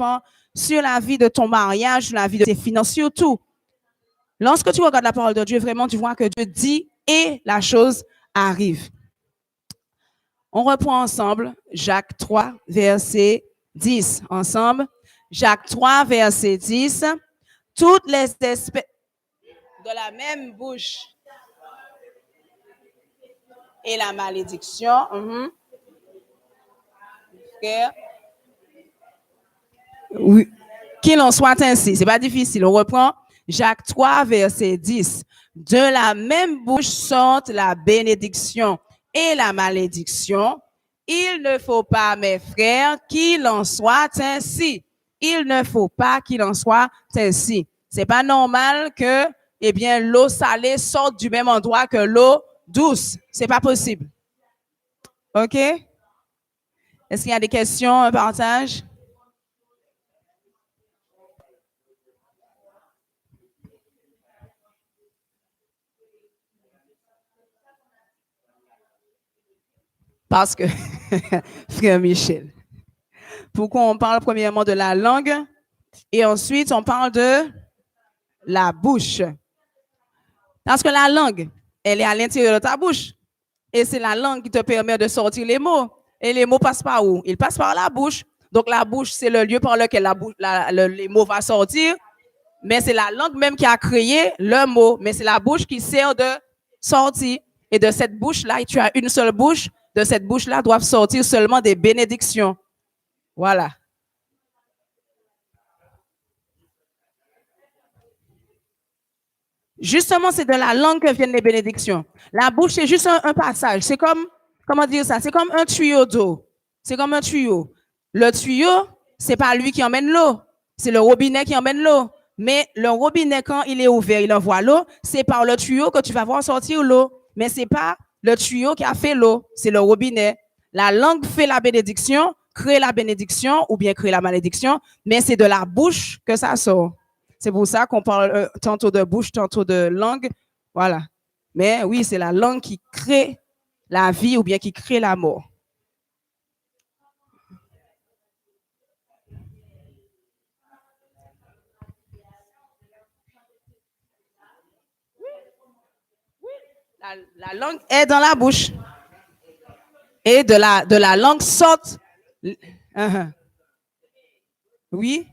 enfants, sur la vie de ton mariage, sur la vie de tes finances, sur tout. Lorsque tu regardes la parole de Dieu, vraiment, tu vois que Dieu dit et la chose arrive. On reprend ensemble Jacques 3, verset 10. Ensemble, Jacques 3, verset 10. Toutes les espèces de la même bouche et la malédiction. Oui. Qu'il en soit ainsi. C'est pas difficile. On reprend Jacques 3, verset 10. De la même bouche sortent la bénédiction et la malédiction. Il ne faut pas, mes frères, qu'il en soit ainsi. Il ne faut pas qu'il en soit ainsi. C'est pas normal que, eh bien, l'eau salée sorte du même endroit que l'eau douce. C'est pas possible. OK? Est-ce qu'il y a des questions, un partage? Parce que, frère Michel, pourquoi on parle premièrement de la langue et ensuite on parle de la bouche? Parce que la langue, elle est à l'intérieur de ta bouche. Et c'est la langue qui te permet de sortir les mots. Et les mots passent par où? Ils passent par la bouche. Donc la bouche, c'est le lieu par lequel les mots vont sortir. Mais c'est la langue même qui a créé le mot. Mais c'est la bouche qui sert de sortie. Et de cette bouche-là, tu as une seule bouche. De cette bouche-là doivent sortir seulement des bénédictions. Voilà. Justement, c'est de la langue que viennent les bénédictions. La bouche, c'est juste un passage. C'est comme, comment dire ça? C'est comme un tuyau d'eau. C'est comme un tuyau. Le tuyau, c'est pas lui qui emmène l'eau. C'est le robinet qui emmène l'eau. Mais le robinet, quand il est ouvert, il envoie l'eau. C'est par le tuyau que tu vas voir sortir l'eau. Mais c'est pas le tuyau qui a fait l'eau. C'est le robinet. La langue fait la bénédiction, crée la bénédiction ou bien crée la malédiction. Mais c'est de la bouche que ça sort. C'est pour ça qu'on parle tantôt de bouche, tantôt de langue. Voilà. Mais oui, c'est la langue qui crée la vie ou bien qui crée la mort. La langue est dans la bouche. Et de la langue sort. Oui.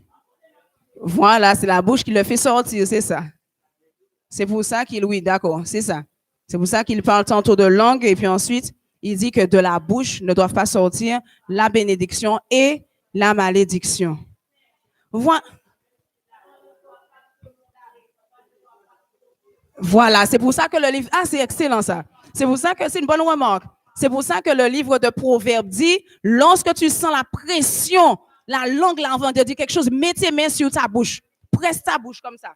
Voilà, c'est la bouche qui le fait sortir, c'est ça. C'est pour ça qu'il, oui, d'accord, c'est ça. C'est pour ça qu'il parle tantôt de langue et puis ensuite, il dit que de la bouche ne doivent pas sortir la bénédiction et la malédiction. Voilà, c'est pour ça que le livre... Ah, c'est excellent ça. C'est pour ça que c'est une bonne remarque. C'est pour ça que le livre de Proverbes dit, lorsque tu sens la pression, la langue là, avant de dire quelque chose, mets tes mains sur ta bouche. Presse ta bouche comme ça.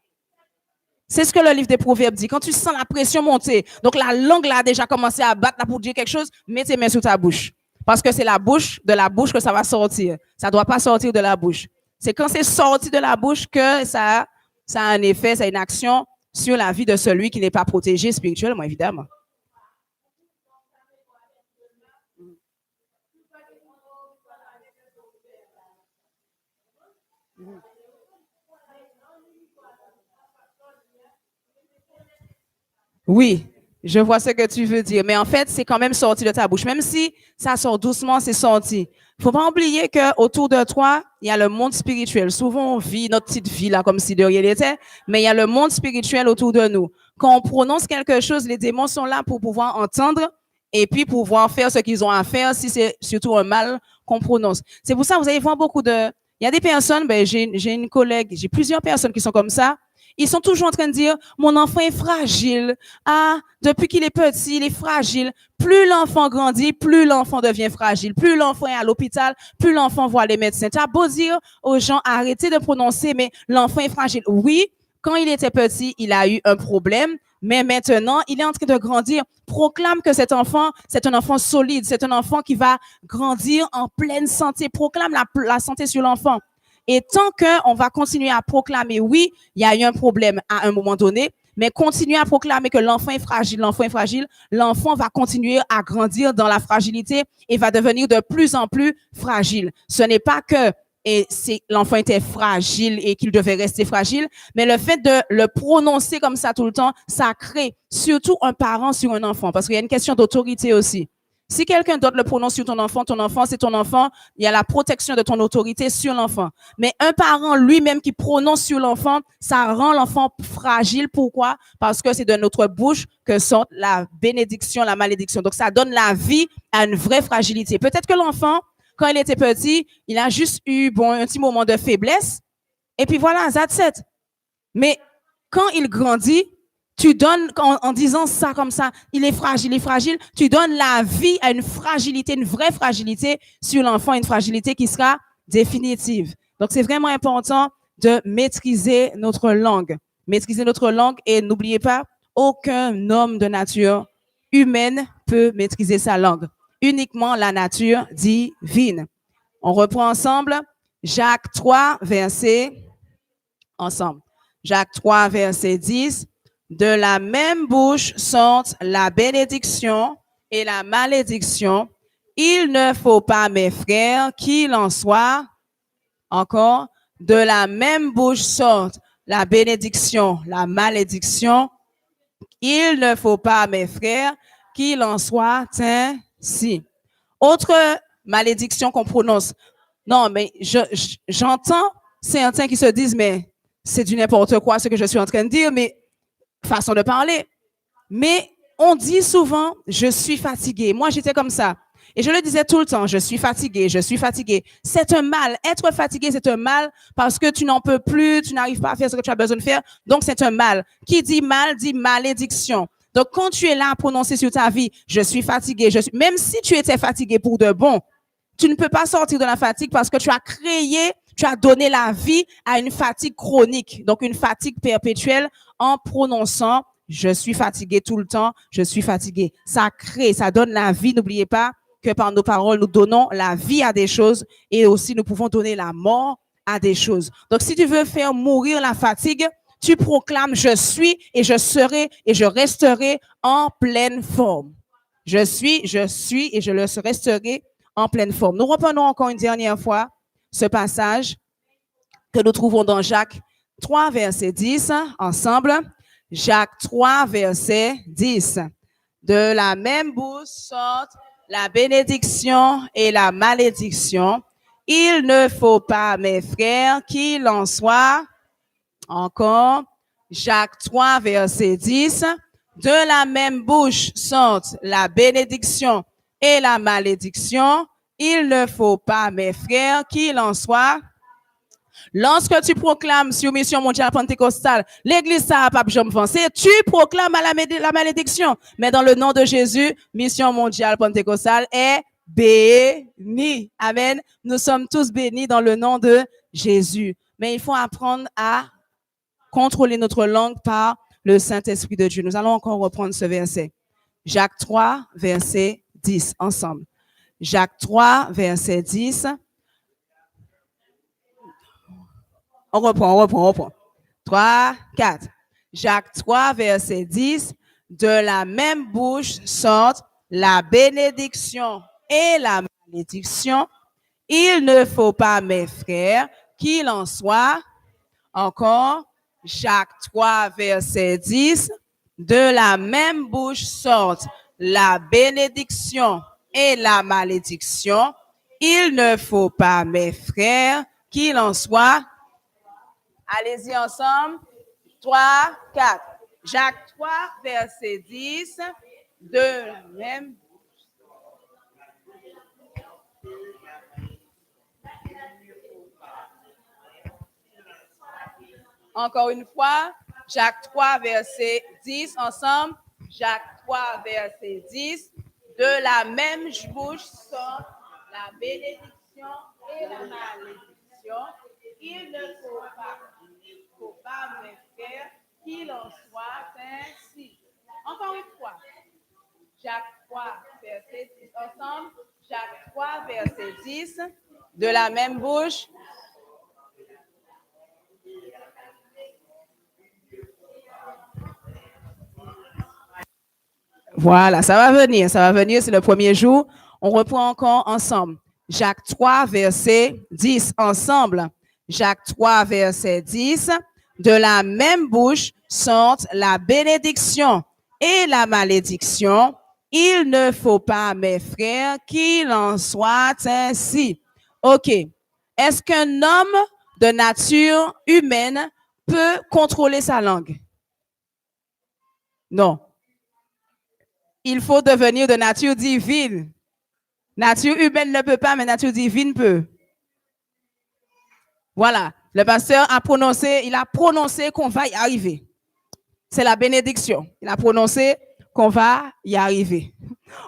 C'est ce que le livre des Proverbes dit. Quand tu sens la pression monter, donc la langue là a déjà commencé à battre là pour dire quelque chose, mets tes mains sur ta bouche. Parce que c'est de la bouche que ça va sortir. Ça ne doit pas sortir de la bouche. C'est quand c'est sorti de la bouche que ça a un effet, ça a une action sur la vie de celui qui n'est pas protégé spirituellement, évidemment. Oui, je vois ce que tu veux dire. Mais en fait, c'est quand même sorti de ta bouche. Même si ça sort doucement, c'est sorti. Il faut pas oublier qu'autour de toi, il y a le monde spirituel. Souvent, on vit notre petite vie là comme si de rien n'était, mais il y a le monde spirituel autour de nous. Quand on prononce quelque chose, les démons sont là pour pouvoir entendre et puis pouvoir faire ce qu'ils ont à faire si c'est surtout un mal qu'on prononce. C'est pour ça que vous allez voir beaucoup de... Il y a des personnes, ben, j'ai une collègue, j'ai plusieurs personnes qui sont comme ça. Ils sont toujours en train de dire, mon enfant est fragile. Ah, depuis qu'il est petit, il est fragile. Plus l'enfant grandit, plus l'enfant devient fragile. Plus l'enfant est à l'hôpital, plus l'enfant voit les médecins. Tu as beau dire aux gens, arrêtez de prononcer, mais l'enfant est fragile. Oui, quand il était petit, il a eu un problème, mais maintenant, il est en train de grandir. Proclame que cet enfant, c'est un enfant solide, c'est un enfant qui va grandir en pleine santé. Proclame la santé sur l'enfant. Et tant qu'on va continuer à proclamer, oui, il y a eu un problème à un moment donné, mais continuer à proclamer que l'enfant est fragile, l'enfant va continuer à grandir dans la fragilité et va devenir de plus en plus fragile. Ce n'est pas que et l'enfant était fragile et qu'il devait rester fragile. Mais le fait de le prononcer comme ça tout le temps, ça crée surtout un parent sur un enfant, parce qu'il y a une question d'autorité aussi. Si quelqu'un d'autre le prononce sur ton enfant, c'est ton enfant, il y a la protection de ton autorité sur l'enfant. Mais un parent lui-même qui prononce sur l'enfant, ça rend l'enfant fragile. Pourquoi? Parce que c'est de notre bouche que sort la bénédiction, la malédiction. Donc, ça donne la vie à une vraie fragilité. Peut-être que l'enfant, quand il était petit, il a juste eu un petit moment de faiblesse. Et puis voilà, that's it. Mais quand il grandit, tu donnes, en disant ça comme ça, il est fragile, tu donnes la vie à une fragilité, une vraie fragilité sur l'enfant, une fragilité qui sera définitive. Donc, c'est vraiment important de maîtriser notre langue. Maîtriser notre langue et n'oubliez pas, aucun homme de nature humaine peut maîtriser sa langue. Uniquement la nature divine. On reprend ensemble Jacques 3, verset ensemble. Jacques 3, verset 10. De la même bouche sortent la bénédiction et la malédiction. Il ne faut pas, mes frères, qu'il en soit encore. De la même bouche sortent la bénédiction, la malédiction. Il ne faut pas, mes frères, qu'il en soit ainsi. Autre malédiction qu'on prononce. Non, mais j'entends certains qui se disent, mais c'est du n'importe quoi ce que je suis en train de dire, mais façon de parler. Mais on dit souvent, je suis fatigué. Moi, j'étais comme ça. Et je le disais tout le temps, je suis fatigué, je suis fatigué. C'est un mal. Être fatigué, c'est un mal parce que tu n'en peux plus, tu n'arrives pas à faire ce que tu as besoin de faire. Donc, c'est un mal. Qui dit mal, dit malédiction. Donc, quand tu es là à prononcer sur ta vie, je suis fatigué, même si tu étais fatigué pour de bon, tu ne peux pas sortir de la fatigue parce que tu as créé, tu as donné la vie à une fatigue chronique, donc une fatigue perpétuelle en prononçant je suis fatigué tout le temps, je suis fatigué. Ça crée, ça donne la vie. N'oubliez pas que par nos paroles, nous donnons la vie à des choses et aussi nous pouvons donner la mort à des choses. Donc, si tu veux faire mourir la fatigue, tu proclames je suis et je serai et je resterai en pleine forme. Je suis et je le resterai en pleine forme. Nous reprenons encore une dernière fois ce passage que nous trouvons dans Jacques 3, verset 10, ensemble. Jacques 3, verset 10. De la même bouche sortent la bénédiction et la malédiction. Il ne faut pas, mes frères, qu'il en soit encore. Jacques 3, verset 10. De la même bouche sortent la bénédiction et la malédiction. Il ne faut pas, mes frères, qu'il en soit. Lorsque tu proclames sur Mission mondiale pentecostale, l'église ça pas jamais avancé, tu proclames à la malédiction. Mais dans le nom de Jésus, Mission mondiale pentecostale est bénie. Amen. Nous sommes tous bénis dans le nom de Jésus. Mais il faut apprendre à contrôler notre langue par le Saint-Esprit de Dieu. Nous allons encore reprendre ce verset. Jacques 3, verset 10, ensemble. Jacques 3, verset 10. On reprend. 3, 4. Jacques 3, verset 10. De la même bouche sortent la bénédiction et la malédiction. Il ne faut pas, mes frères, qu'il en soit. Encore, Jacques 3, verset 10. De la même bouche sortent la bénédiction et la malédiction. Il ne faut pas, mes frères, qu'il en soit. Allez-y ensemble. 3, 4. Jacques 3, verset 10. De la même. Encore une fois. Jacques 3, verset 10. Ensemble. Jacques 3, verset 10. De la même bouche sort la bénédiction et la malédiction. Il ne faut pas, mes frères, qu'il en soit ainsi. Encore une fois, Jacques 3, verset 10. Ensemble, Jacques 3, verset 10. De la même bouche. Voilà, ça va venir, c'est le premier jour. On reprend encore ensemble. Jacques 3, verset 10. Ensemble. Jacques 3, verset 10. De la même bouche sortent la bénédiction et la malédiction. Il ne faut pas, mes frères, qu'il en soit ainsi. OK. Est-ce qu'un homme de nature humaine peut contrôler sa langue? Non. Il faut devenir de nature divine. Nature humaine ne peut pas, mais nature divine peut. Voilà. Le pasteur a prononcé qu'on va y arriver. C'est la bénédiction. Il a prononcé qu'on va y arriver.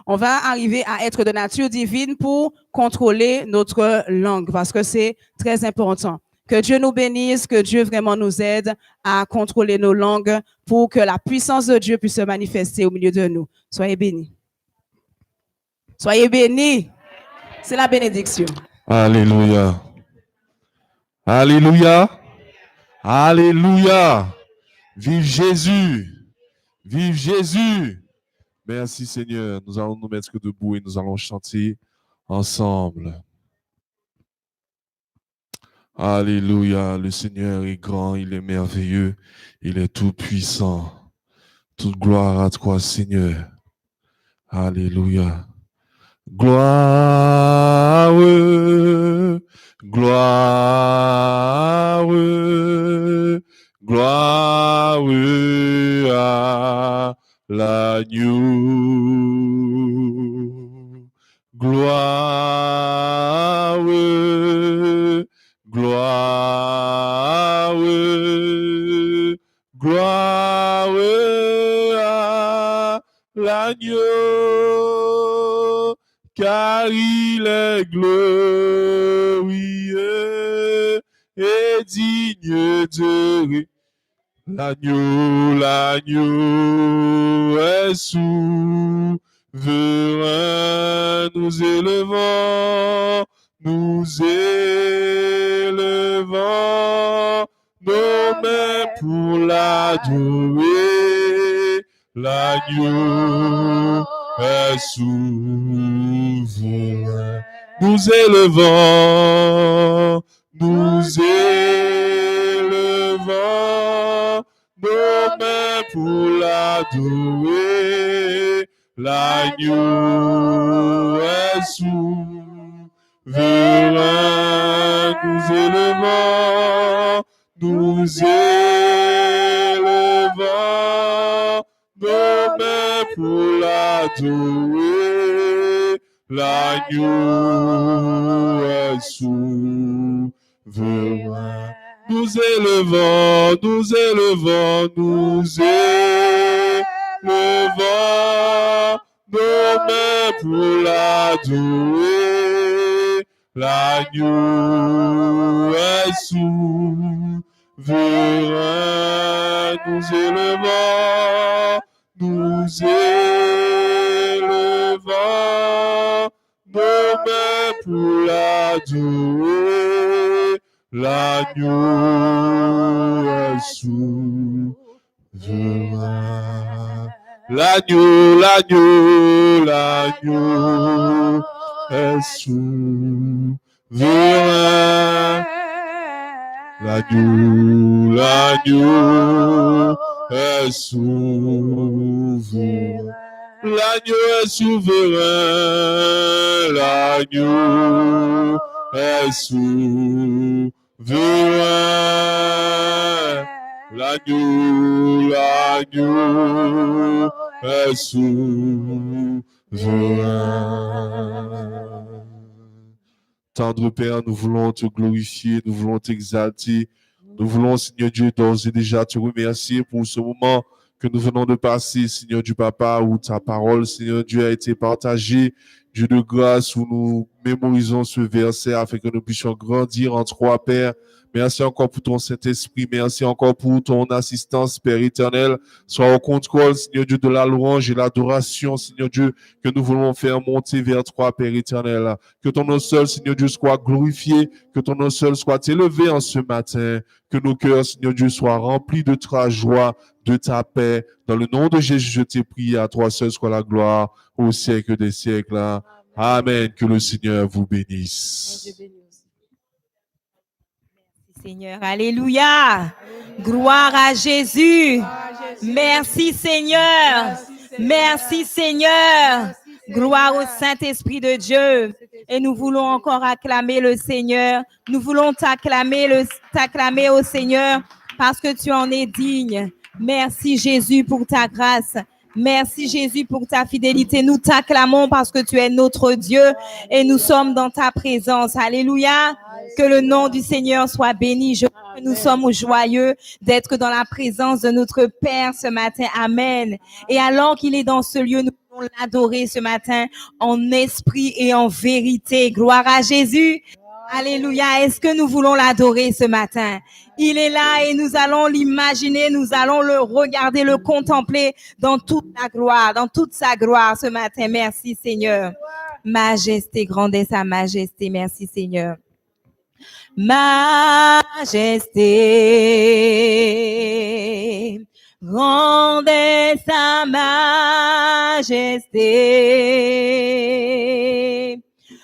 On va arriver à être de nature divine pour contrôler notre langue parce que c'est très important. Que Dieu nous bénisse, que Dieu vraiment nous aide à contrôler nos langues pour que la puissance de Dieu puisse se manifester au milieu de nous. Soyez bénis. Soyez bénis. C'est la bénédiction. Alléluia. Alléluia. Alléluia. Vive Jésus. Vive Jésus. Merci Seigneur. Nous allons nous mettre debout et nous allons chanter ensemble. Alléluia. Le Seigneur est grand, il est merveilleux, il est tout puissant. Toute gloire à toi Seigneur. Alléluia. Gloire, gloire, gloire à l'agneau. Gloire, gloire, gloire à l'agneau. Car il est glorieux et digne de l'agneau, l'agneau est souverain. Nous élevons nos mains pour l'adorer. L'agneau est souverain. Nous élevons nos mains pour l'adorer. L'agneau est souverain. Nous élevons nos mains pour l'adorer. L'agneau est souverain. Nous élevons nos mains pour l'adorer. L'agneau est souverain. Nous élevons nos mains pour l'adorer. L'agneau est souverain. L'agneau est souverain. L'agneau est souverain. L'agneau est souverain. L'agneau est souverain. L'agneau est souverain. Tendre Père, nous voulons te glorifier, nous voulons t'exalter. Nous voulons, Seigneur Dieu, d'ores et déjà te remercier pour ce moment que nous venons de passer, Seigneur du Papa, où ta parole, Seigneur Dieu, a été partagée. Dieu de grâce, où nous mémorisons ce verset afin que nous puissions grandir en toi, Père. Merci encore pour ton Saint-Esprit. Merci encore pour ton assistance, Père éternel. Sois au contrôle, Seigneur Dieu, de la louange et l'adoration, Seigneur Dieu, que nous voulons faire monter vers toi, Père éternel. Que ton nom seul, Seigneur Dieu, soit glorifié. Que ton nom seul soit élevé en ce matin. Que nos cœurs, Seigneur Dieu, soient remplis de ta joie, de ta paix. Dans le nom de Jésus, je t'ai prié. À toi seul soit la gloire au siècle des siècles. Amen. Que le Seigneur vous bénisse. Seigneur, alléluia. Gloire à Jésus. Merci Seigneur. Merci Seigneur. Gloire au Saint-Esprit de Dieu. Et nous voulons encore acclamer le Seigneur. Nous voulons t'acclamer au Seigneur parce que tu en es digne. Merci Jésus pour ta grâce. Merci Jésus pour ta fidélité. Nous t'acclamons parce que tu es notre Dieu et nous sommes dans ta présence. Alléluia. Que le nom du Seigneur soit béni. Nous sommes joyeux d'être dans la présence de notre Père ce matin. Amen. Et alors qu'il est dans ce lieu, nous voulons l'adorer ce matin en esprit et en vérité. Gloire à Jésus. Alléluia. Est-ce que nous voulons l'adorer ce matin? Il est là et nous allons l'imaginer, nous allons le regarder, le contempler dans toute la gloire, dans toute sa gloire ce matin. Merci Seigneur. Majesté, grandesse à majesté. Merci Seigneur. Majesté, grandesse à majesté.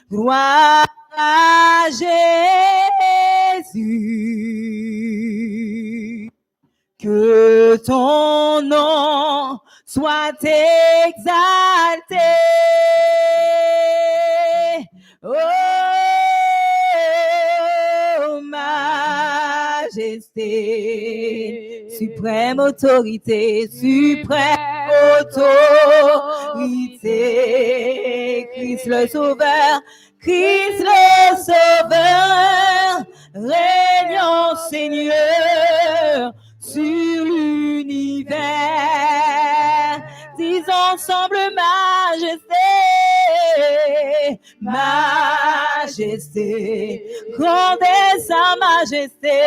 Gloire à Jésus, que ton nom soit exalté. Oh, majesté, suprême autorité, Christ le Sauveur, Christ le Sauveur, régnant Seigneur sur l'univers. Disons ensemble majesté, majesté, grandesse à majesté.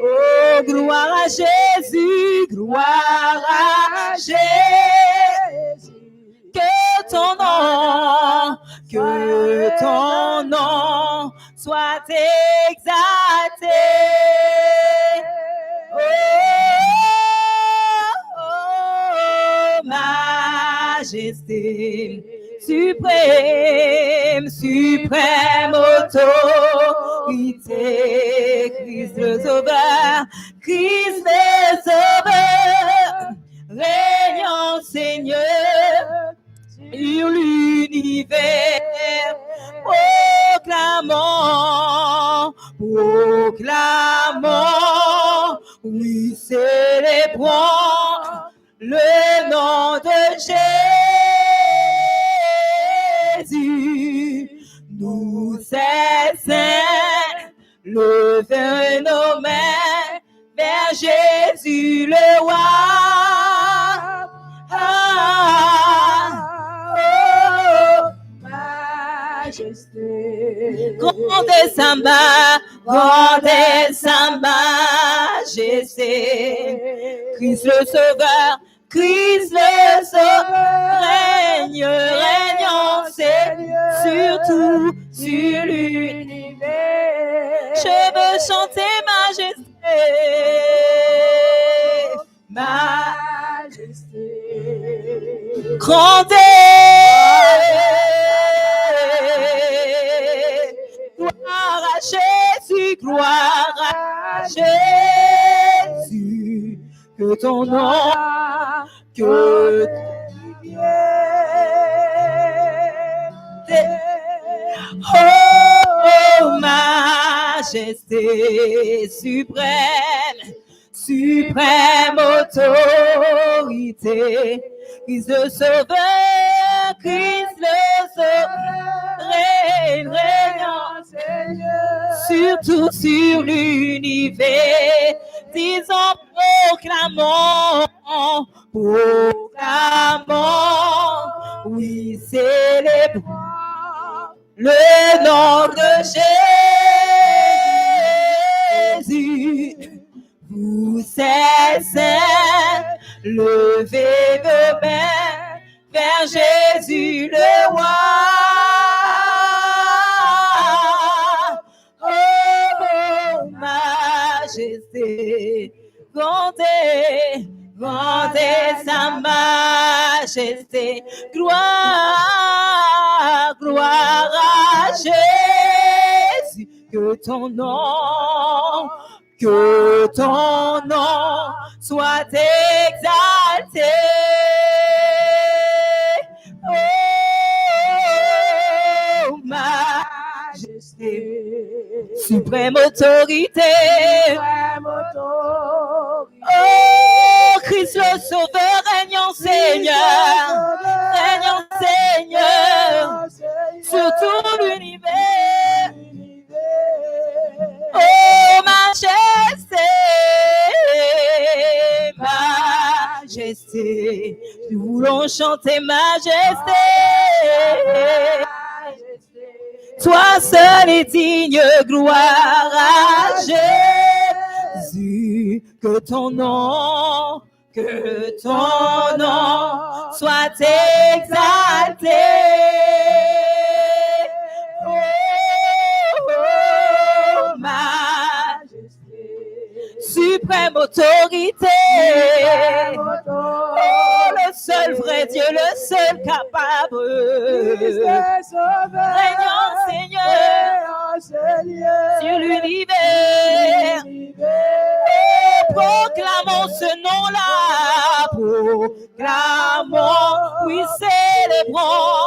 Oh, gloire à Jésus, gloire à Jésus. Que ton nom soit exalté. Oh, majesté, suprême autorité, Christ le Sauveur, régnant Seigneur sur l'univers. Proclamons, oui, célébrons le nom de Jésus. Nous cessons le phénomène vers Jésus le roi. Grandesse à majesté, Christ le Sauveur, régnant surtout sur l'univers. Je veux chanter majesté, gloire à Jésus, gloire à Jésus, que ton nom, que oh, majesté suprême autorité, Christ le Sauveur, régnant surtout sur l'univers. Disons, proclamons, oui, célébrons le nom de Jésus. Vous cessez, levez vos mains vers Jésus le roi. Oh, majesté, grande est sa majesté. Gloire, gloire à Jésus, que ton nom soit exalté. Oh, majesté, suprême autorité. Oh, Christ le Sauveur, régnant Seigneur, sur tout l'univers. Oh, majesté, majesté, nous voulons chanter majesté. Toi seul est digne, gloire à Jésus, que ton nom soit exalté. Oh, majesté, suprême autorité. Oh, le seul vrai Dieu, le seul capable. Régnant Seigneur sur l'univers. Proclamons ce nom-là, proclamons, oui, célébrons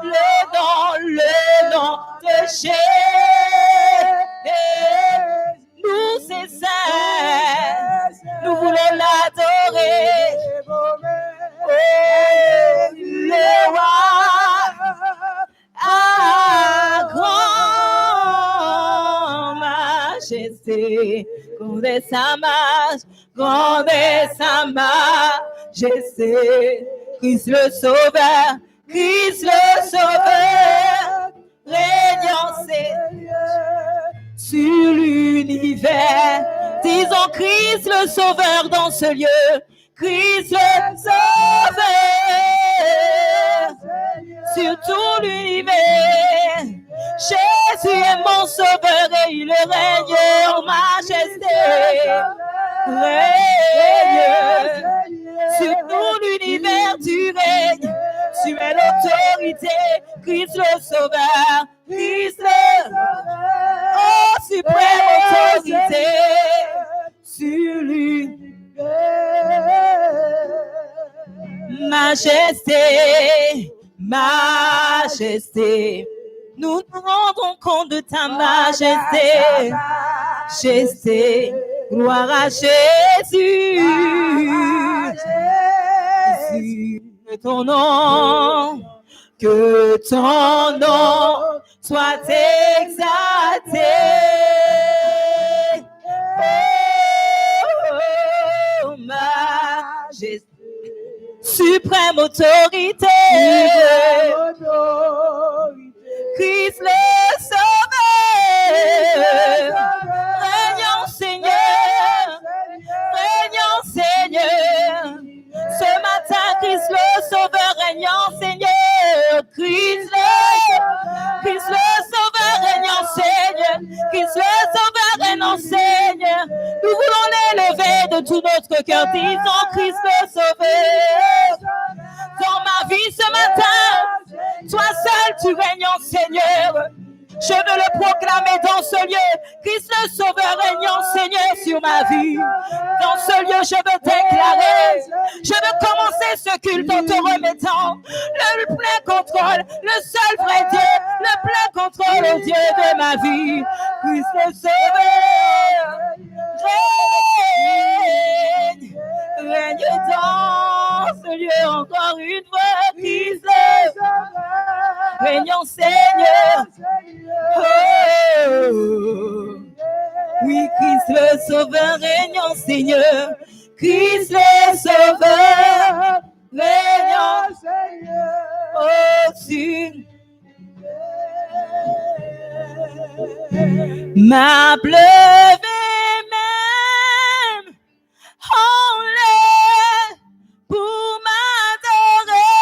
le nom de Jésus. Nous, c'est saint, nous voulons l'adorer. Oh, le roi à grande majesté, grande est sa majesté, Christ le Sauveur, régnant sur l'univers. Disons Christ le Sauveur dans ce lieu, Christ le Sauveur sur tout l'univers. Jésus est mon Sauveur et il règne en majesté. Règne sur tout l'univers, tu règnes. Tu es l'autorité, Christ le Sauveur, Christ le oh, suprême autorité sur l'univers. Majesté, majesté, nous nous rendons compte de ta majesté. Majesté, gloire à Jésus. Que ton nom soit exalté. Oh, majesté, suprême autorité. Christ le Sauveur, régnant Seigneur, ce matin Christ le Sauveur, régnant Seigneur, Christ le Sauveur, régnant Seigneur, Christ le Sauveur, régnant Seigneur, nous voulons l'élever de tout notre cœur, disons Christ le Sauveur, dans ma vie ce matin, toi seul tu régnant Seigneur. Je veux le proclamer dans ce lieu. Christ le Sauveur régnant Seigneur sur ma vie. Dans ce lieu, je veux déclarer. Je veux commencer ce culte en te remettant le plein contrôle, le seul vrai Dieu, le plein contrôle au Dieu de ma vie. Christ le Sauveur règne dans ce lieu encore une fois. Christ le Sauveur régnant Seigneur. Oh, oui, Christ le Sauveur, régnant Seigneur. Christ le Sauveur, régnant Seigneur. Oh, sur m'a pleuvé même en l'air pour m'adorer.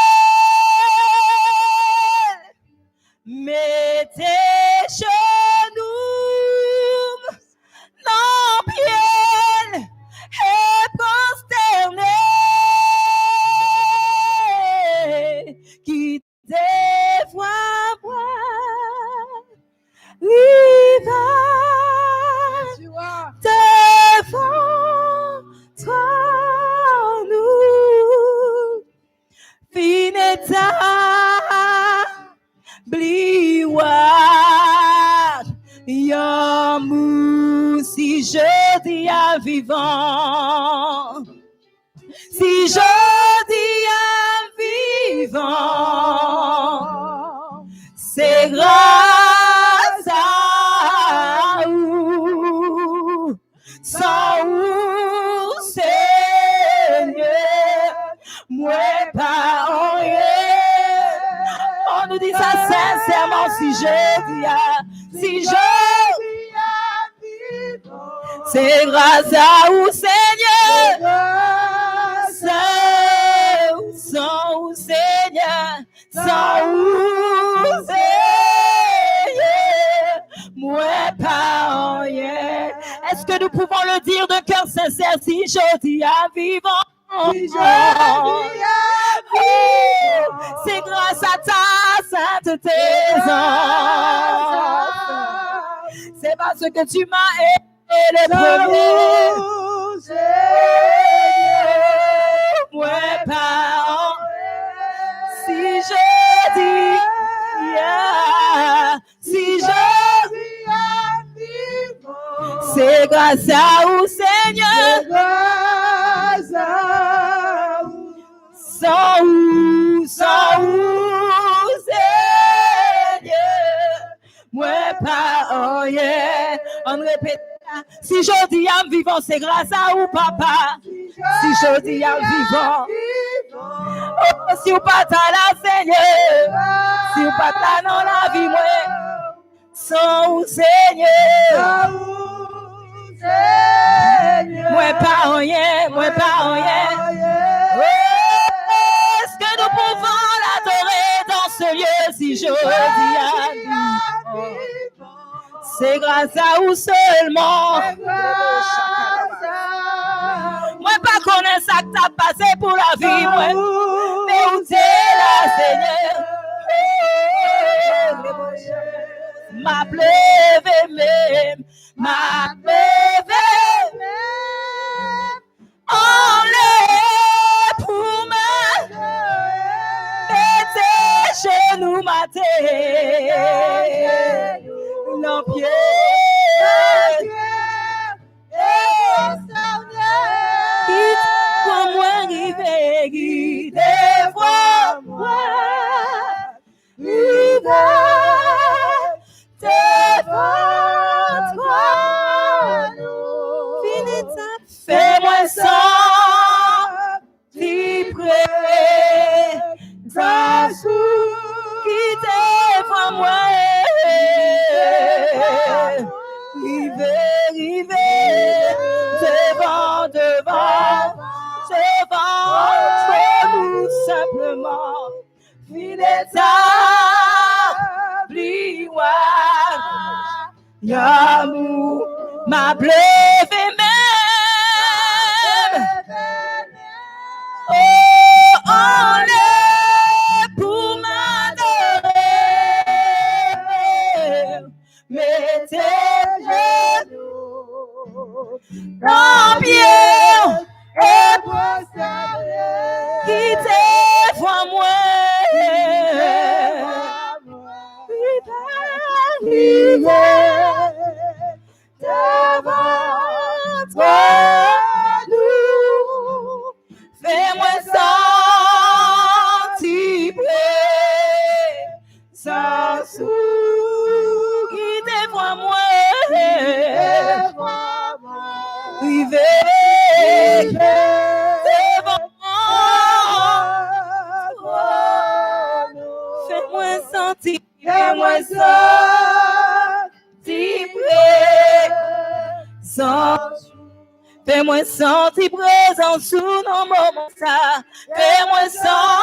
Mais tes genoux n'en pierre et prosternés. je dis à vivant, si je dis à vivant, c'est grâce à vous, sans vous, Seigneur, moi pas rien. On nous dit ça sincèrement, si je dis à c'est grâce à vous, Seigneur, sans vous, Seigneur, sans vous, Seigneur, moi pas rien. Est-ce que nous pouvons le dire d'un cœur sincère, si je dis à vivant? C'est grâce à ta sainteté, c'est parce que tu m'as aidé le premier. Moi pas, si je dis, c'est grâce à vous, Seigneur. Sans vous, Seigneur, moi pas rien. On répète, si je dis à vivant, c'est grâce à vous, papa. Si je dis à vivant, oh, si vous pas là, Seigneur, si vous pas là dans la vie, moi, sans vous, Seigneur, moi pas rien, moi pas rien. Est-ce que nous pouvons l'adorer dans ce lieu, si je dis à vivant? C'est grâce à vous seulement. Moi pas connaître ça que t'as passé pour la vie, moi. Mais où t'es là, Seigneur? Ma pleuve même, ma pleuve même. Enlève pour moi, mettez genoux matés, l'empied. Quitte-moi moi, rive, guidez-moi, rive, devant toi, finis ta, fais-moi sentir présence qui devant moi, rive, devant nous simplement, finis ta, Yamou, ma pleuve même. Oh, on est pour m'adorer. Mettez genoux dans pied et quittez voir moi. Devant toi, nous, fais-moi sentir présence qui devant moi, vivez devant toi, fais-moi sentir, fais-moi sentir présent sous nos moments ça. Fais-moi sentir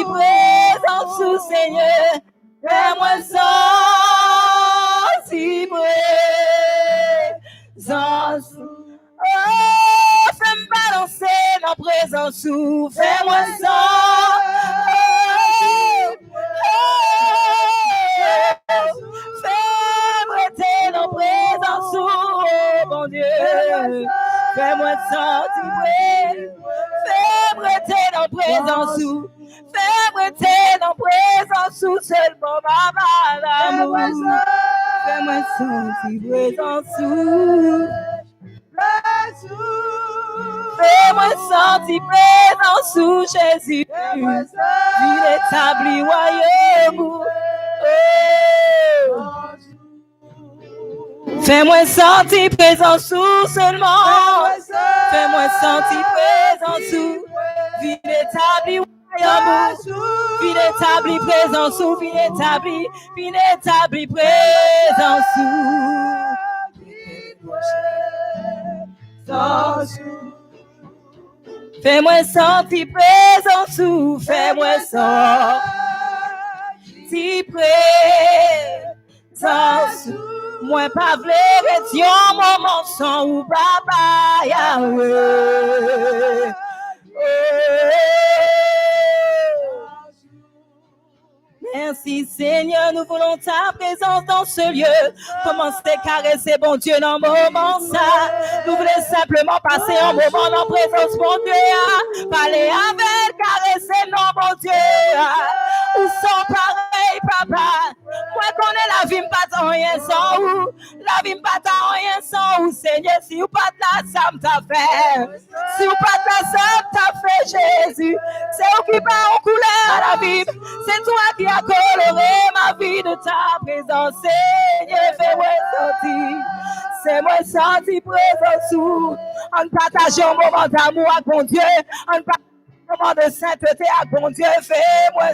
présent sous Seigneur. Fais-moi sentir présent sous. Oh, fais-moi balancer dans présent sous. Fais-moi fais-moi dans présence, oh mon Dieu. Fais-moi sentir, fais-moi dans présence, fais-moi dans présence, seulement, papa d'amour. Fais-moi sentir présent sous. Fais-moi sentir présent sous Jésus. Il établit royaume. Fais-moi sentir présent sous seulement. Fais-moi sentir présent sous. Il établit royaume. Il établit présent sous. Il établit présent sous. Fais-moi sentir présent sous, fais-moi sentir présent sous. Moi pas vle rester un moment sans ou papa Yahweh. Merci Seigneur, nous voulons ta présence dans ce lieu. Commencez à caresser bon Dieu dans le moment ça. Nous voulons simplement passer un moment dans la présence bon Dieu. Parler avec, caresser non bon Dieu. Où sont pareils papa. Moi connais la vie pas dans rien sans où. La vie pas dans rien sans où Seigneur. Si ou pas là, ça m'a fait. Si ou pas là, ça t'a fait Jésus. C'est où qui va en couleur à la Bible. C'est toi qui as coloré ma vie de ta présence. Seigneur, fais-moi sentir. C'est moi sentir présent sous. En partageant un moment d'amour avec mon Dieu. En partageant un moment de sainteté avec mon Dieu. Fais-moi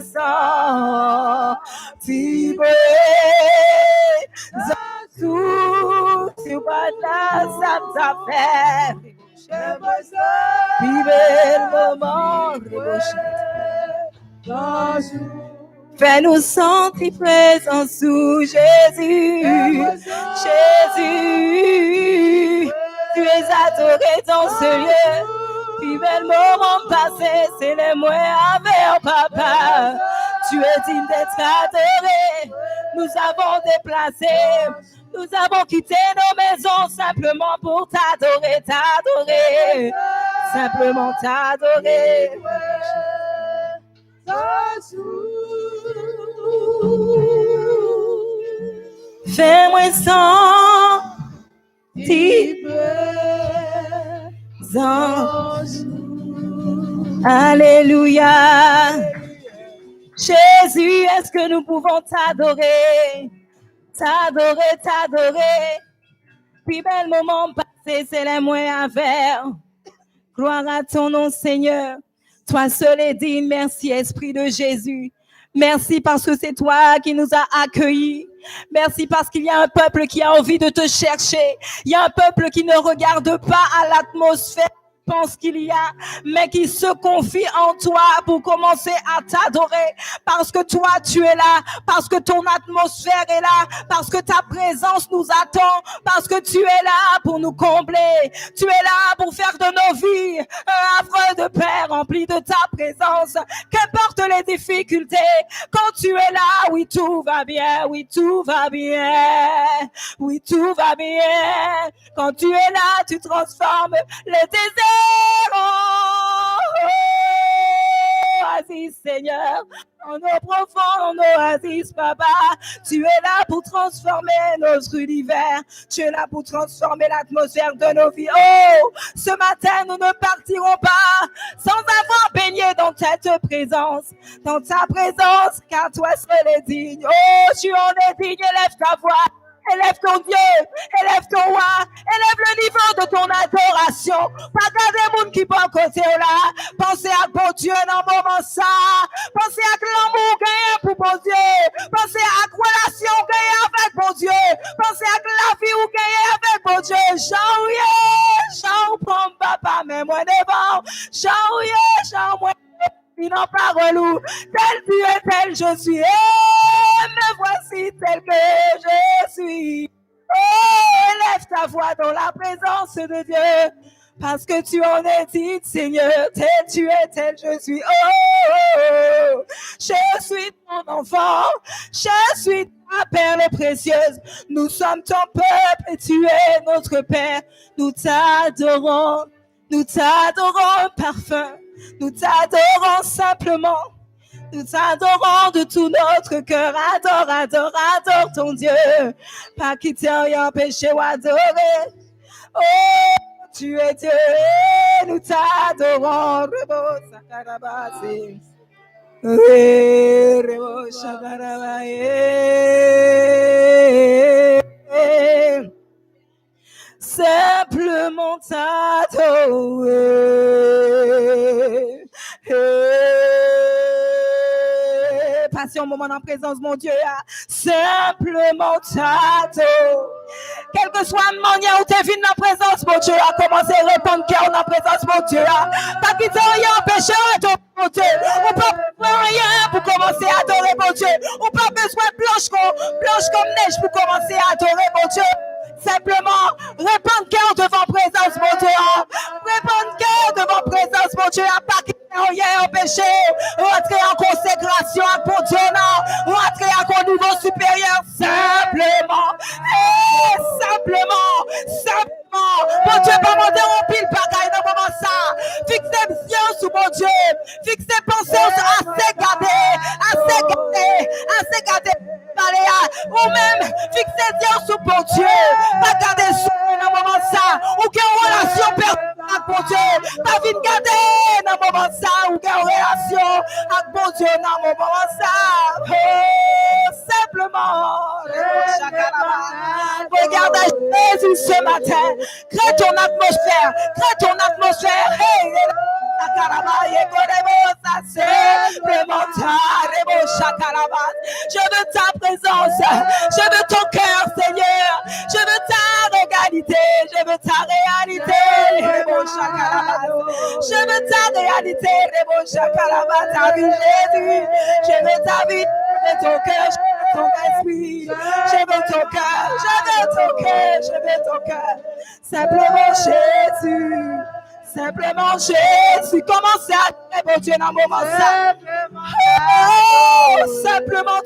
sentir présent sous. Tu vas là, ça t'a fait. Vivez le moment de fais-nous sentir présent sous Jésus. Jésus, tu es adoré dans ce lieu. Vivez le moment passé, c'est les moyens avec papa. Tu es digne d'être adoré. Nous avons déplacé, nous avons quitté nos maisons simplement pour t'adorer, simplement t'adorer. Fais-moi sentir présent. Alléluia. Jésus, est-ce que nous pouvons t'adorer? T'adorer. Puis bel moment passé, c'est les moyens à faire. Gloire à ton nom, Seigneur. Toi seul est digne. Merci, Esprit de Jésus. Merci parce que c'est toi qui nous as accueillis. Merci parce qu'il y a un peuple qui a envie de te chercher. Il y a un peuple qui ne regarde pas à l'atmosphère. Pense qu'il y a, mais qui se confie en toi pour commencer à t'adorer, parce que toi tu es là, parce que ton atmosphère est là, parce que ta présence nous attend, parce que tu es là pour nous combler, tu es là pour faire de nos vies un havre de paix rempli de ta présence. Qu'importe les difficultés, quand tu es là, oui tout va bien, oui tout va bien, oui tout va bien. Quand tu es là, tu transformes le désert. Oasis, Seigneur, en eau profonde, en oasis, papa. Tu es là pour transformer notre univers. Tu es là pour transformer l'atmosphère de nos vies. Oh, ce matin, nous ne partirons pas sans avoir baigné dans ta présence, car toi seul es digne. Oh, tu en es digne, élève ta voix. Élève ton Dieu, élève ton roi, élève le niveau de ton adoration. Pas garder le monde qui peut côté là. Pensez à bon Dieu dans le moment ça. Pensez à l'amour gagné pour bon Dieu. Pensez à la relation gagné avec bon Dieu. Pensez à la vie ou gagné avec bon Dieu. Chant, prends papa, mais moi devant. Chant, moi. Non parole ou tel tu es, tel je suis, me voici tel que je suis. Oh, élève ta voix dans la présence de Dieu, parce que tu en es dit, Seigneur, tel tu es, tel je suis. Oh, je suis ton enfant, je suis ta perle précieuse. Nous sommes ton peuple et tu es notre Père. Nous t'adorons parfum. Nous t'adorons simplement. Nous t'adorons de tout notre cœur. Adore, adore, adore ton Dieu. Pas quitter rien, péché ou adorer. Oh, tu es Dieu, nous t'adorons. Rebo sakarabase. Rebo sakarabaye. Simplement t'adorer. Passez un moment en présence, mon Dieu. Simplement t'adorer. Quelle que soit la manière où tu es venu dans la présence, mon Dieu, à commencer à répondre cœur dans la présence, mon Dieu. Pas quitter rien, péché, mon Dieu. On pas rien pour commencer à adorer, mon Dieu. On pas besoin de blanche comme neige pour commencer à adorer, mon Dieu. Simplement, répandre cœur devant présence, mon Dieu. Répandre cœur devant présence, mon Dieu. Pas quitter rien, péché. Rentrer en consécration à mon Dieu, non. Rentrer à un niveau supérieur, simplement. Simplement. Mon Dieu, pas m'interrompre le bagaille dans le moment ça. Fixez mes yeux sur mon Dieu. Fixez pensées assez gardées. Ou même, fixez les yeux sur mon Dieu. Pas garder sur dans le moment ça. Ou qu'il y ait une relation personnelle avec mon Dieu. Pas vite garder dans le moment ça. Ou qu'il y ait une relation avec mon Dieu dans le moment ça. Simplement. Regardez Jésus ce matin. Crée ton atmosphère. Hey, je veux ta présence. Je veux ton cœur, Seigneur. Je veux ta réalité. Je veux ta réalité. Ta vie, Jésus. Je veux ta vie. Je veux ton cœur. Ton esprit, je veux ton cœur. Simplement Jésus, commencez à adorer mon Dieu dans le moment ça. Simplement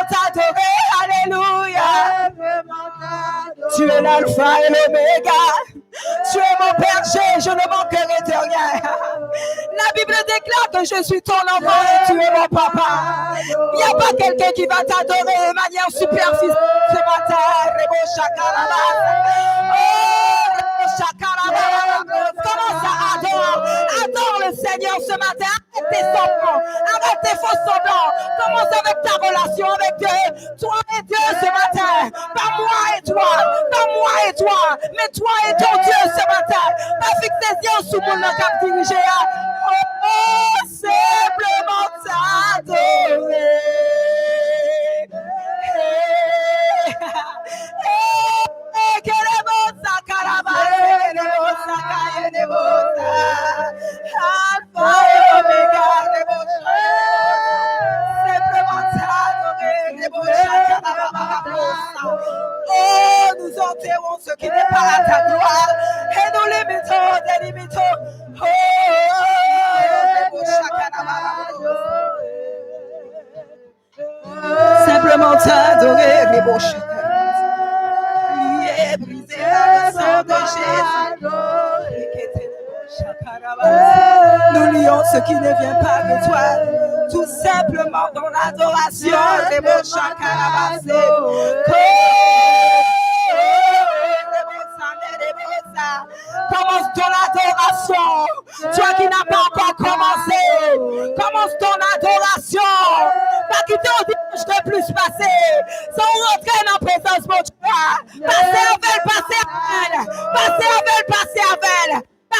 t'adorer, alléluia. Tu es l'alpha et l'oméga. Tu es mon berger, je ne manquerai de rien. La Bible déclare que je suis ton enfant et tu es mon papa. Il n'y a pas quelqu'un qui va t'adorer de manière superficielle ce matin. Commence à adore le Seigneur ce matin. Arrête tes semblants, arrête tes faux semblants. Commence avec ta relation avec Dieu. Toi et Dieu ce matin. Pas moi et toi, mais toi et ton Dieu ce matin. Pas fixer tes yeux sous mon cap dirigé. Simplement t'adorer. Oh, nous enterrons ce qui n'est pas à ta gloire et nous délimitons. Simplement t'adorer, les beaux chacun. Briser le sang de Jésus. Nous lions ce qui ne vient pas de toi, tout simplement dans l'adoration. Les beaux chacun. Commence ton adoration. Toi qui n'as pas encore commencé, commence ton adoration. Pas quitter au dimanche de plus passer. Sans rentrer dans la présence, mon Dieu. Passez avec.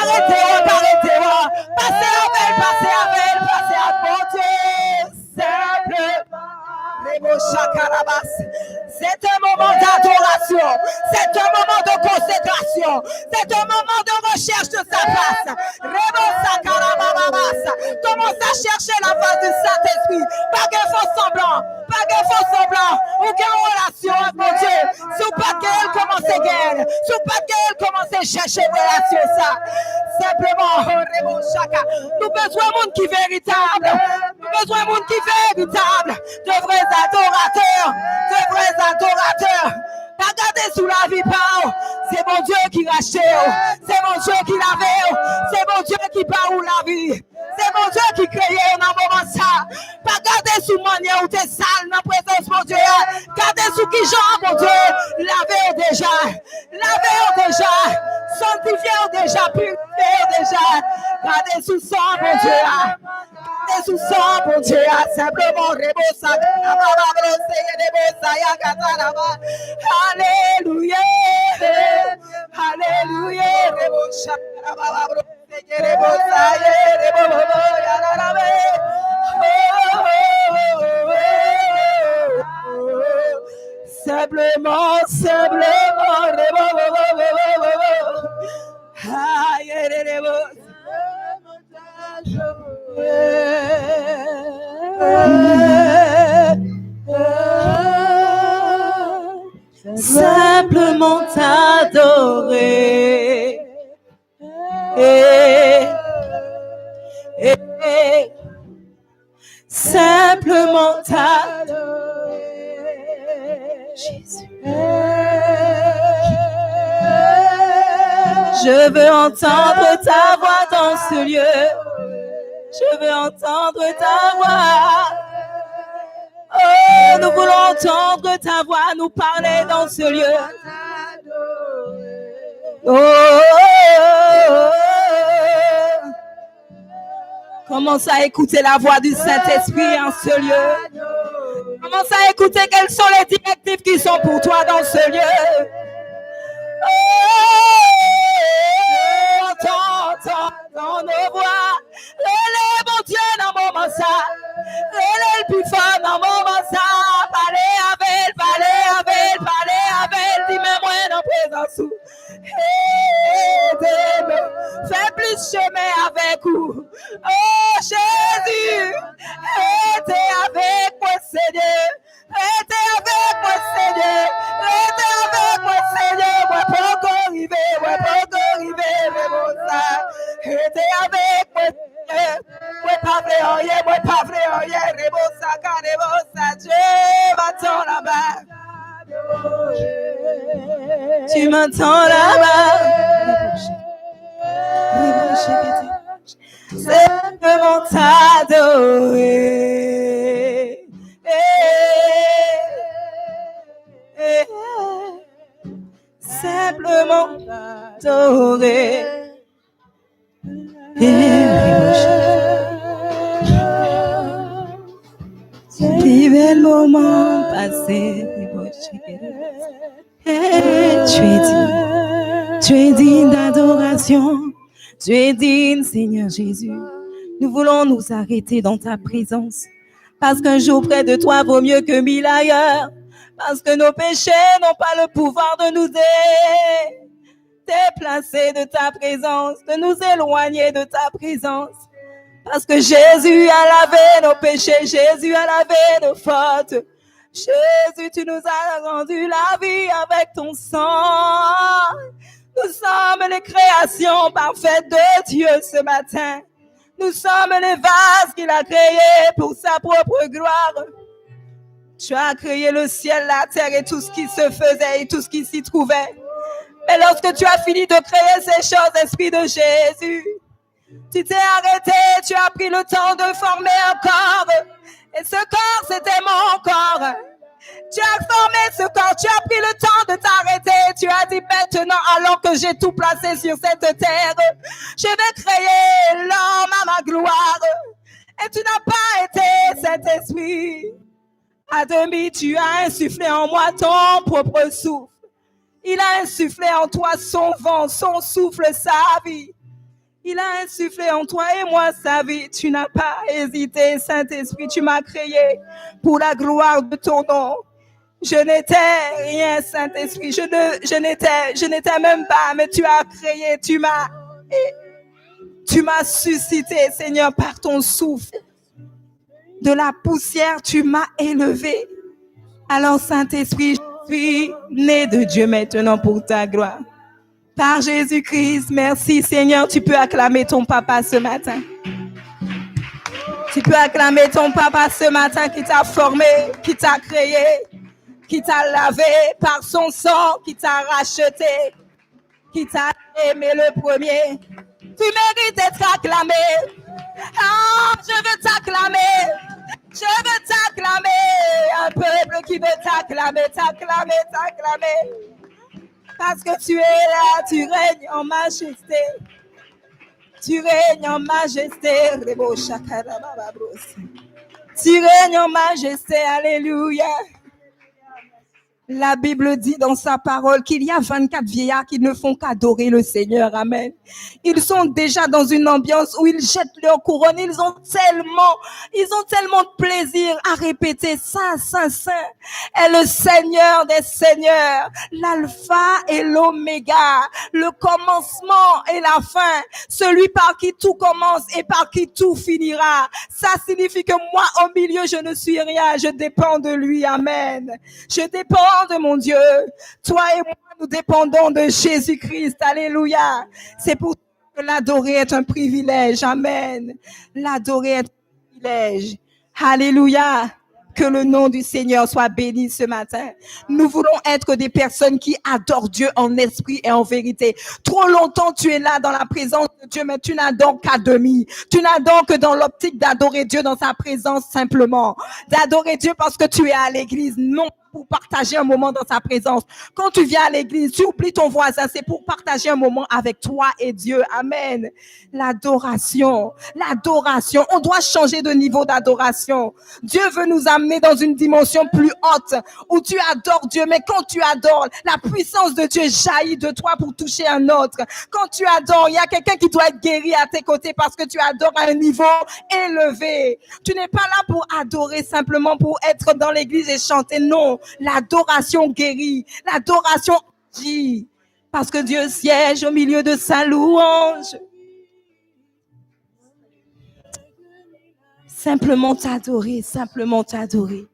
Arrêtez-moi. Passez avec, passez à mon Dieu. Simplement. C'est un moment d'adoration, c'est un moment de consécration, c'est un moment de recherche de sa face. Commence à chercher la face du Saint-Esprit. Pas de faux semblant, aucune relation avec mon Dieu. Sous pas qu'elle commence à gagner, sous pas qu'elle commence à chercher une relation ça. Simplement, nous besoin de monde qui est véritable, de vrais adorateurs, Pas garder sous la vie, pas. C'est mon Dieu qui rachète. C'est mon Dieu qui lave. C'est mon Dieu qui parle la vie. C'est mon Dieu qui crée dans le moment ça. Pas garder sous manière où t'es sale dans la présence mon Dieu. Garder sous qui genre mon Dieu. Lavez déjà. Lavez déjà. Sanctifiez déjà. Purifiez déjà. Gardez sous sang mon Dieu. Gardez sous sang mon Dieu. Simplement rebosa. Alléluia. Alléluia. Rebosa. Simplement, simplement t'adorer. Simplement t'adorer. Jésus. Je veux entendre ta voix dans ce lieu. Je veux entendre ta voix. Oh, nous voulons entendre ta voix nous parler dans ce lieu. Commence à écouter la voix du Saint-Esprit en ce lieu. Commence à écouter quelles sont les directives qui sont pour toi dans ce lieu. Entends nos voix. Relève mon Dieu dans mon moment ça. Relève le plus fort dans mon moment ça. Parlez avec, dis-moi dans présence. Fais plus chemin avec vous. Oh Jésus, restez avec moi Seigneur. Restez avec moi Seigneur. Restez avec moi Seigneur. Moi pas encore arrivé, restez avec moi Seigneur. Moi pas vrai rien, Rebosa, Dieu m'attend là-bas. Tu m'entends là-bas. Simplement t'adorer. Simplement t'adorer. Vivez le moment passé. Tu es digne d'adoration. Tu es digne, Seigneur Jésus. Nous voulons nous arrêter dans ta présence. Parce qu'un jour près de toi vaut mieux que 1000 ailleurs. Parce que nos péchés n'ont pas le pouvoir de nous déplacer de ta présence, de nous éloigner de ta présence. Parce que Jésus a lavé nos péchés, Jésus a lavé nos fautes. Jésus, tu nous as rendu la vie avec ton sang. Nous sommes les créations parfaites de Dieu ce matin. Nous sommes les vases qu'il a créés pour sa propre gloire. Tu as créé le ciel, la terre et tout ce qui se faisait et tout ce qui s'y trouvait. Mais lorsque tu as fini de créer ces choses, Esprit de Jésus, tu t'es arrêté, tu as pris le temps de former un corps. Et ce corps, c'était mon corps. Tu as formé ce corps, tu as pris le temps de t'arrêter. Tu as dit maintenant, alors que j'ai tout placé sur cette terre, je vais créer l'homme à ma gloire. Et tu n'as pas été cet esprit. À demi, tu as insufflé en moi ton propre souffle. Il a insufflé en toi son vent, son souffle, sa vie. Il a insufflé en toi et moi sa vie. Tu n'as pas hésité, Saint-Esprit. Tu m'as créé pour la gloire de ton nom. Je n'étais rien, Saint-Esprit. Je n'étais même pas, mais tu as créé, tu m'as suscité, Seigneur, par ton souffle. De la poussière, tu m'as élevé. Alors, Saint-Esprit, je suis né de Dieu maintenant pour ta gloire. Par Jésus-Christ, merci Seigneur, tu peux acclamer ton papa ce matin. Tu peux acclamer ton papa ce matin qui t'a formé, qui t'a créé, qui t'a lavé par son sang, qui t'a racheté, qui t'a aimé le premier. Tu mérites d'être acclamé. Ah, je veux t'acclamer. Je veux t'acclamer. Un peuple qui veut t'acclamer, t'acclamer, t'acclamer. Parce que tu es là, tu règnes en majesté. Tu règnes en majesté. Tu règnes en majesté. Alléluia. La Bible dit dans sa parole qu'il y a 24 vieillards qui ne font qu'adorer le Seigneur. Amen. Ils sont déjà dans une ambiance où ils jettent leur couronne. Ils ont tellement de plaisir à répéter Saint, Saint, Saint est le Seigneur des Seigneurs, l'alpha et l'oméga, le commencement et la fin, celui par qui tout commence et par qui tout finira. Ça signifie que moi, au milieu, je ne suis rien. Je dépends de lui. Amen. Je dépends de mon Dieu. Toi et moi, nous dépendons de Jésus-Christ. Alléluia. C'est pour que l'adorer est un privilège. Amen. L'adorer est un privilège. Alléluia. Que le nom du Seigneur soit béni ce matin. Nous voulons être des personnes qui adorent Dieu en esprit et en vérité. Trop longtemps, tu es là dans la présence de Dieu, mais tu n'adores qu'à demi. Tu n'adores que dans l'optique d'adorer Dieu dans sa présence simplement. D'adorer Dieu parce que tu es à l'église. Non, pour partager un moment dans sa présence. Quand tu viens à l'église, tu oublies ton voisin. C'est pour partager un moment avec toi et Dieu. Amen. L'adoration. L'adoration. On doit changer de niveau d'adoration. Dieu veut nous amener dans une dimension plus haute où tu adores Dieu. Mais quand tu adores, la puissance de Dieu jaillit de toi pour toucher un autre. Quand tu adores, il y a quelqu'un qui doit être guéri à tes côtés parce que tu adores à un niveau élevé. Tu n'es pas là pour adorer simplement pour être dans l'église et chanter. Non. L'adoration guérit, l'adoration agit, parce que Dieu siège au milieu de sa louange. Simplement t'adorer, simplement t'adorer,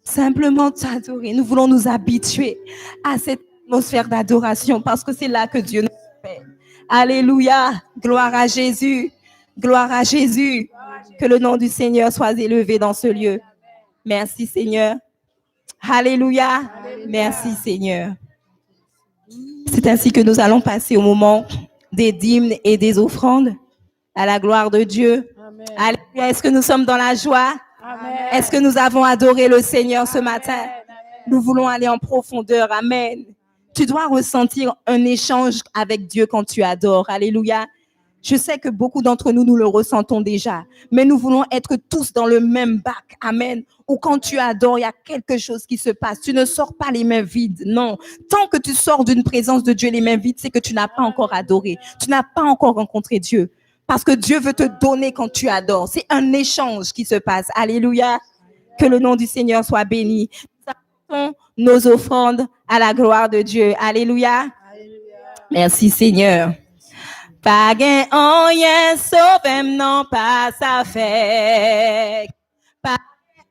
simplement t'adorer. Nous voulons nous habituer à cette atmosphère d'adoration parce que c'est là que Dieu nous fait. Alléluia, gloire à Jésus, gloire à Jésus. Que le nom du Seigneur soit élevé dans ce lieu. Merci Seigneur. Alléluia. Merci Seigneur. C'est ainsi que nous allons passer au moment des dîmes et des offrandes à la gloire de Dieu. Amen. Alléluia. Est-ce que nous sommes dans la joie? Amen. Est-ce que nous avons adoré le Seigneur ce matin? Amen. Nous voulons aller en profondeur. Amen. Tu dois ressentir un échange avec Dieu quand tu adores. Alléluia. Je sais que beaucoup d'entre nous, nous le ressentons déjà, mais nous voulons être tous dans le même bac. Amen. Ou quand tu adores, il y a quelque chose qui se passe. Tu ne sors pas les mains vides. Non. Tant que tu sors d'une présence de Dieu les mains vides, c'est que tu n'as pas encore adoré. Tu n'as pas encore rencontré Dieu. Parce que Dieu veut te donner quand tu adores. C'est un échange qui se passe. Alléluia. Que le nom du Seigneur soit béni. Nous apportons nos offrandes à la gloire de Dieu. Alléluia. Merci Seigneur. Pas gain rien sauvem non pas ça fait. Pas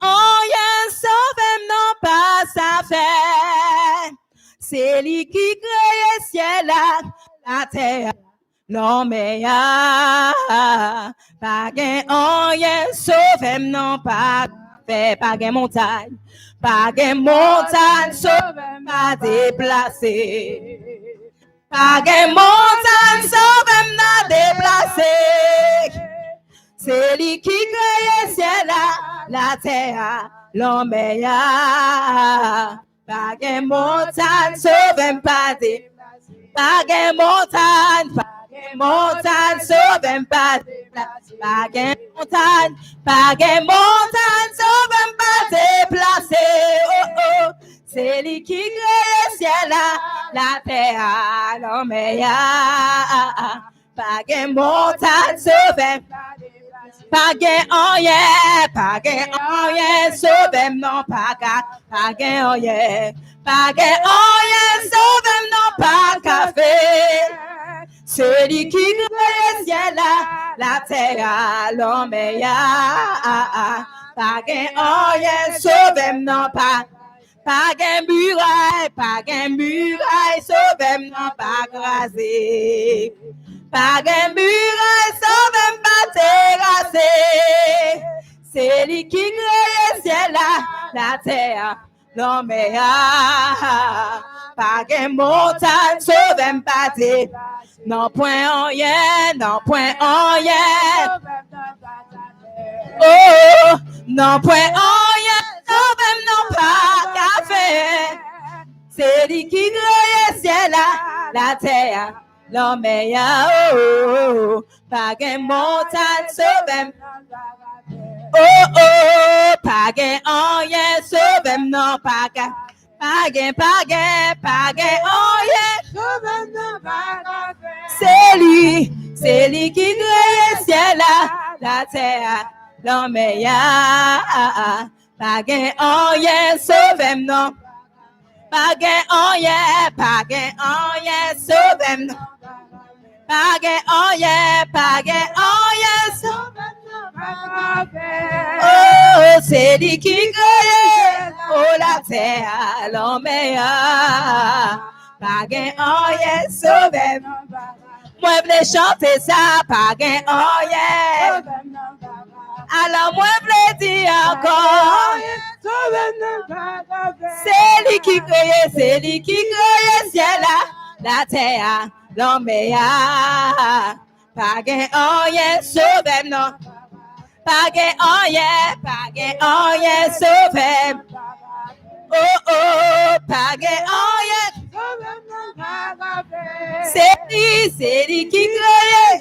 rien sauvem non pas ça fait. C'est lui qui crée ciel la terre. Non mais ya pas gain rien sauvem non pas fait. Pas gain montagne sauvem pas déplacer. Pas de montagne sauvem n'a déplacé. C'est lui qui crée ciel la terre, l'homme ya. Pas de montagne sauvem pas déplacé. Pas de montagne sauvem pas déplacé. Pas de montagne sauvem pas déplacé. Oh oh. C'est lui qui crée ciel la terre, l'homme ya. Pas de montagne sauvem, pas de rien sauvem non pas de rien sauvem non pas café. C'est lui qui crée ciel la terre, l'homme ya. Pas de rien sauvem non pas. Pas de muraille, sauvem non pas crasé. Pas de muraille, sauvem pas terrassé. C'est lui qui crée ciel la terre, l'homme pas de montagne, sauve m'pâté. Non point en rien, non point en rien. Oh, non point en rien, sauve non pas café. C'est lui qui crée le ciel, la terre, l'homme oh, pas de montagne, sauve oh, oh, pas de en rien, sauve non pas café. Paguet, oh yeah. C'est lui qui crée le ciel, la terre, l'homme Paguet, oh yeah, sauve-moi non. Paguet, oh yeah, sauve-moi non. Paguet, oh yeah, sauve-moi. Oh, c'est lui qui crée oh la terre, l'homme Paguet, oh yeah, sauve. Moi, je voulais chanter ça, Paguet, oh yeah. Alors, moi, je voulais dire encore. C'est lui qui crée le ciel, la terre, l'homme Paguet, oh yeah, sauve non. Paguet, oh yeah, sauve. Oh, oh, Paguet, oh yeah. C'est lui qui crée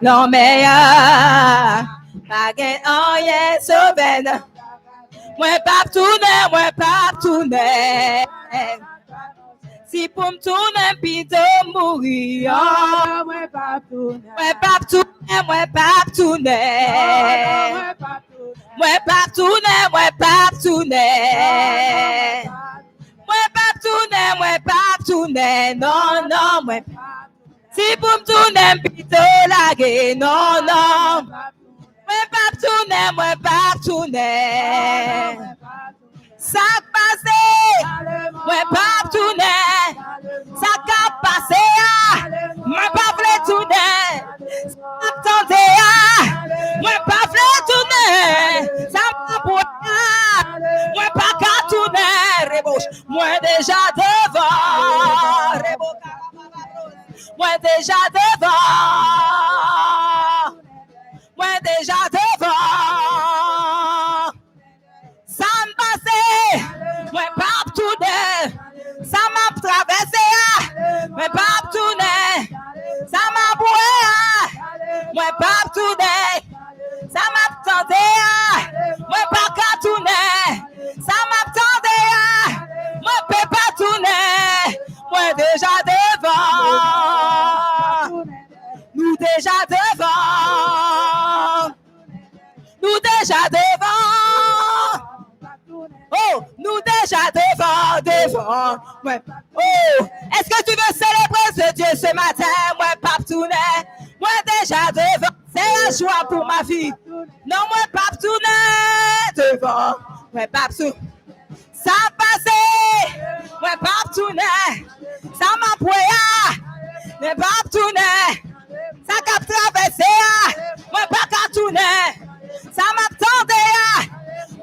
l'homme Paguet, oh yeah, sauve. Moi, pas tourner. Si pour me tourner, puis de mourir. Moi, pas tourner. Moi, pas tourner. Moi, pas tourner. Non, moi. Si pour me tourner, puis de laguer. Non. Moi, pas tourner. Ça passe, moi pas tourner. Ça cap passé, moi pas voulu tourner. Attendez, moi pas voulu tourner. Ça m'a pour moi pas qu'à tourner. Rebouche, moi déjà devant. Moi déjà devant. Ça m'a passé, moi pas tourner. Ça m'a traversé, moi pas tourner. Ça m'a boué, moi pas tourner. Ça m'a tenté, moi pas qu'à tourner. Ça m'a tenté, moi peux pas tourner. Moi déjà devant. Nous déjà devant. Oh, nous déjà devant. Ouais. Oh, est-ce que tu veux célébrer ce Dieu ce matin? Moi, pas tourner. Moi, déjà devant. C'est la joie pour ma vie. Non, moi, pas tourner devant. Moi, pas tourner. Ça passe. Moi, pas tourner. Ça m'a poya. Mais pas tourner. Ça cap traversé. Moi, pas qu'à tourner. Ça m'a tenté.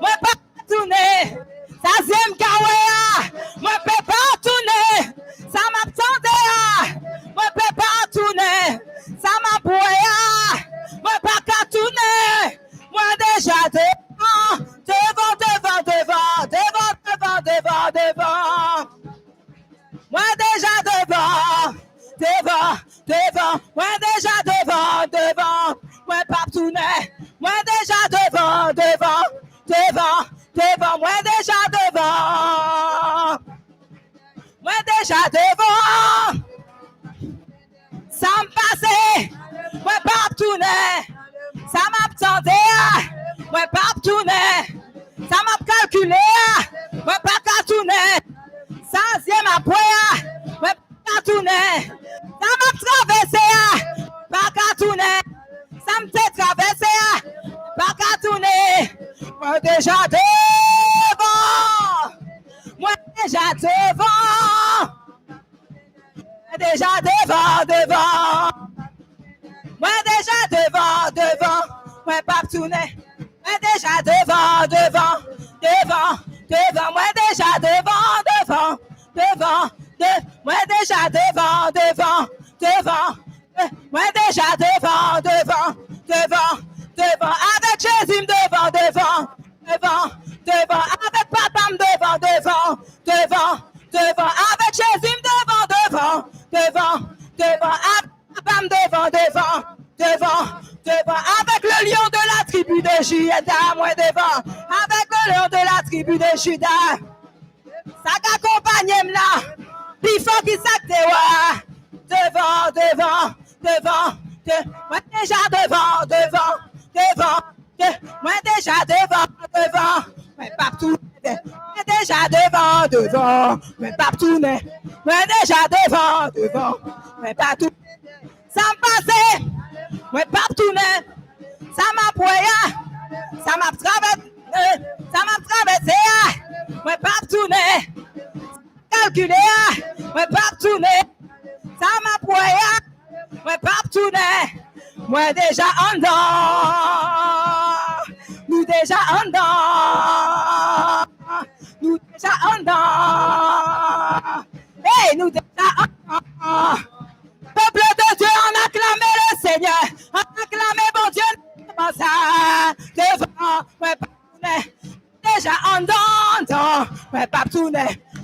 Moi, pas tourner. Ça zem kawea. Moi, peux pas tourner. Ça m'a tenté. Moi, peux pas tourner. Ça m'a poya. Moi, pas qu'à tourner. Moi, déjà devant. Moi, déjà devant. Moi, déjà devant. Moi, pas tourner. Moi, déjà devant. Moi, déjà devant. Ça me passait. Moi, pas tourner. Ça m'attendait. Moi, pas tourner. Ça m'a calculé. Moi, pas qu'à tourner. Ça, c'est ma poids. Moi, pas qu'à tourner. Ça m'a traversé. Pas qu'à tourner. Ça me fait traverser. Pas qu'à tourner. Moi, déjà devant. Moi, déjà devant. Moi, déjà devant. Moi, pas tourner. Moi, déjà devant. devant, moi déjà devant, moi déjà devant, moi déjà devant, avec Jésus devant, avec papa devant, avec Jésus devant, avec papa devant, avec le lion de la tribu de Juda, moi devant, avec le lion de la tribu de Juda, ça accompagne là, il faut qu'il s'acte, devant, moi déjà devant, moi déjà devant, mais partout, moi déjà devant, mais partout, moi déjà devant, mais partout, ça me passe, moi partout, ça m'a poya, ça m'a traversé, moi partout, calculé, moi partout, ça m'a poya, moi partout, moi déjà en dedans, nous déjà en dedans, hey, nous déjà en dedans. Peuple de Dieu, on acclame le Seigneur, on acclame bon Dieu, devant ça, devant, moi partout, déjà en dedans, moi partout,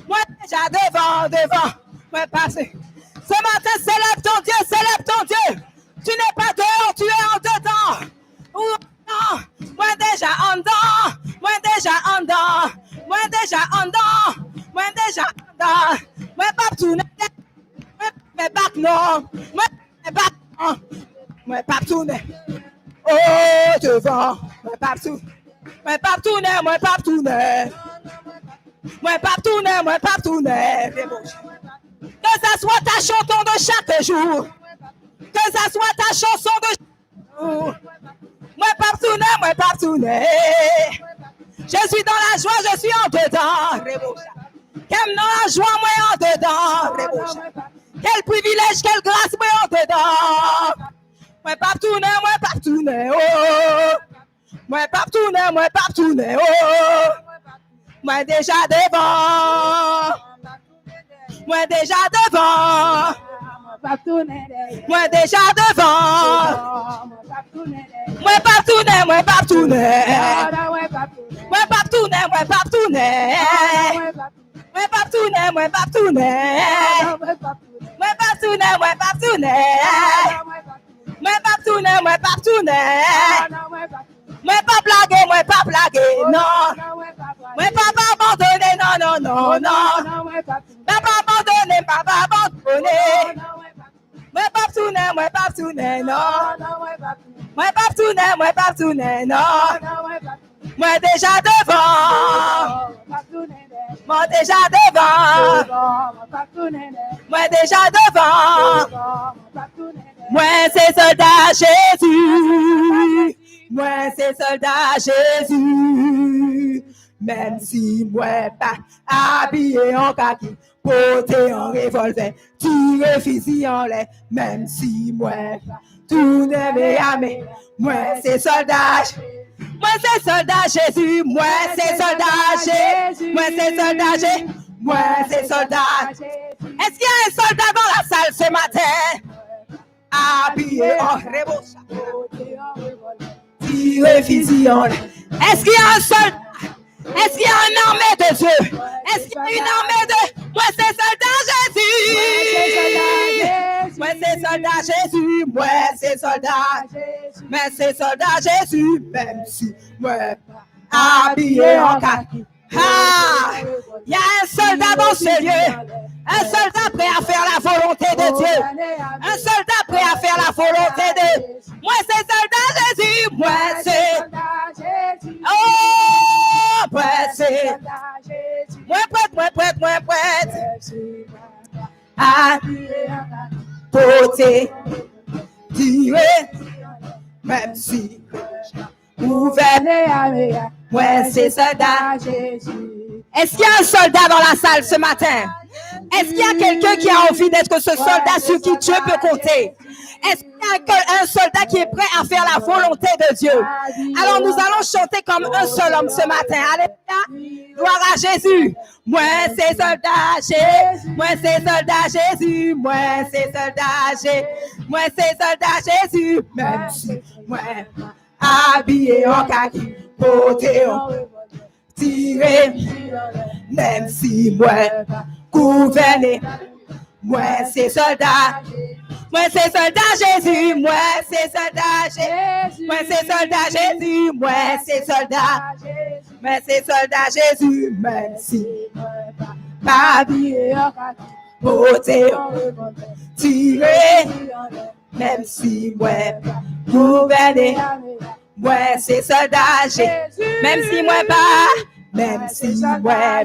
moi déjà devant, moi passé. Ce matin, célèbre ton Dieu, tu n'es pas dehors, tu es en dedans. Ou non, moi déjà en dedans, moi partout, mais pas non, moi partout, oh devant, moi partout, que ça soit ta chanson de chaque jour, que ça soit ta chanson de chaque jour, moi partout, je suis dans la joie, je suis en dedans, qu'aime dans la joie, moi en dedans, quel privilège, quelle grâce, moi en dedans, moi partout, oh, moi partout, oh, moi déjà devant, moi pas blaguer, non. Moi pas abandonner, non. Pas abandonner. Moi pas tourner, non. Moi pas tourner, non. Moi déjà devant. Moi déjà devant. Moi c'est soldat Jésus. Moi c'est soldat Jésus. Même si moi pas habillé en kaki, porté en revolver, tiré fusil en l'air, même si moi pas tout n'est amé, moi c'est soldat. Moi c'est soldat Jésus, moi c'est soldat Jésus, moi c'est soldat Jésus, moi c'est soldat. Est-ce qu'il y a un soldat dans la salle ce matin? Habillé en revolver, tiré fusil en l'air. Est-ce qu'il y a un soldat? Est-ce qu'il y a une armée de Dieu? Est-ce qu'il y a une armée de... Moi c'est soldat Jésus! Moi c'est soldat Jésus! Moi c'est soldat Jésus! Mais c'est soldat Jésus! Même si moi habillé en kaki. Ah! Il y a un soldat dans ce lieu! Un soldat prêt à faire la volonté de Dieu! Un soldat prêt à faire la volonté de Dieu! Moi c'est soldat Jésus! Moi c'est... Oh! Moi c'est... Moi prête! À porter, tirer, même si ouvert, moi c'est soldat. Est-ce qu'il y a un soldat dans la salle ce matin? Est-ce qu'il y a quelqu'un qui a envie d'être ce soldat sur qui Dieu peut compter? Est-ce qu'il y a un soldat qui est prêt à faire la volonté de Dieu? Alors nous allons chanter comme un seul homme ce matin. Alléluia. Gloire à Jésus. Moi c'est soldat Jésus. Moi c'est soldat Jésus. Moi c'est soldat Jésus. Moi c'est soldat Jésus. Même si moi habillé en kaki, porté en tiré, même si moi gouverné, moi c'est soldat. Moi c'est soldat Jésus, moi c'est soldat Jésus, moi c'est soldat Jésus, moi c'est soldat, moi c'est soldat Jésus, même si pas habillé en kaki, porté en tiré, même si moi gouverné, moi c'est soldat Jésus, même si moi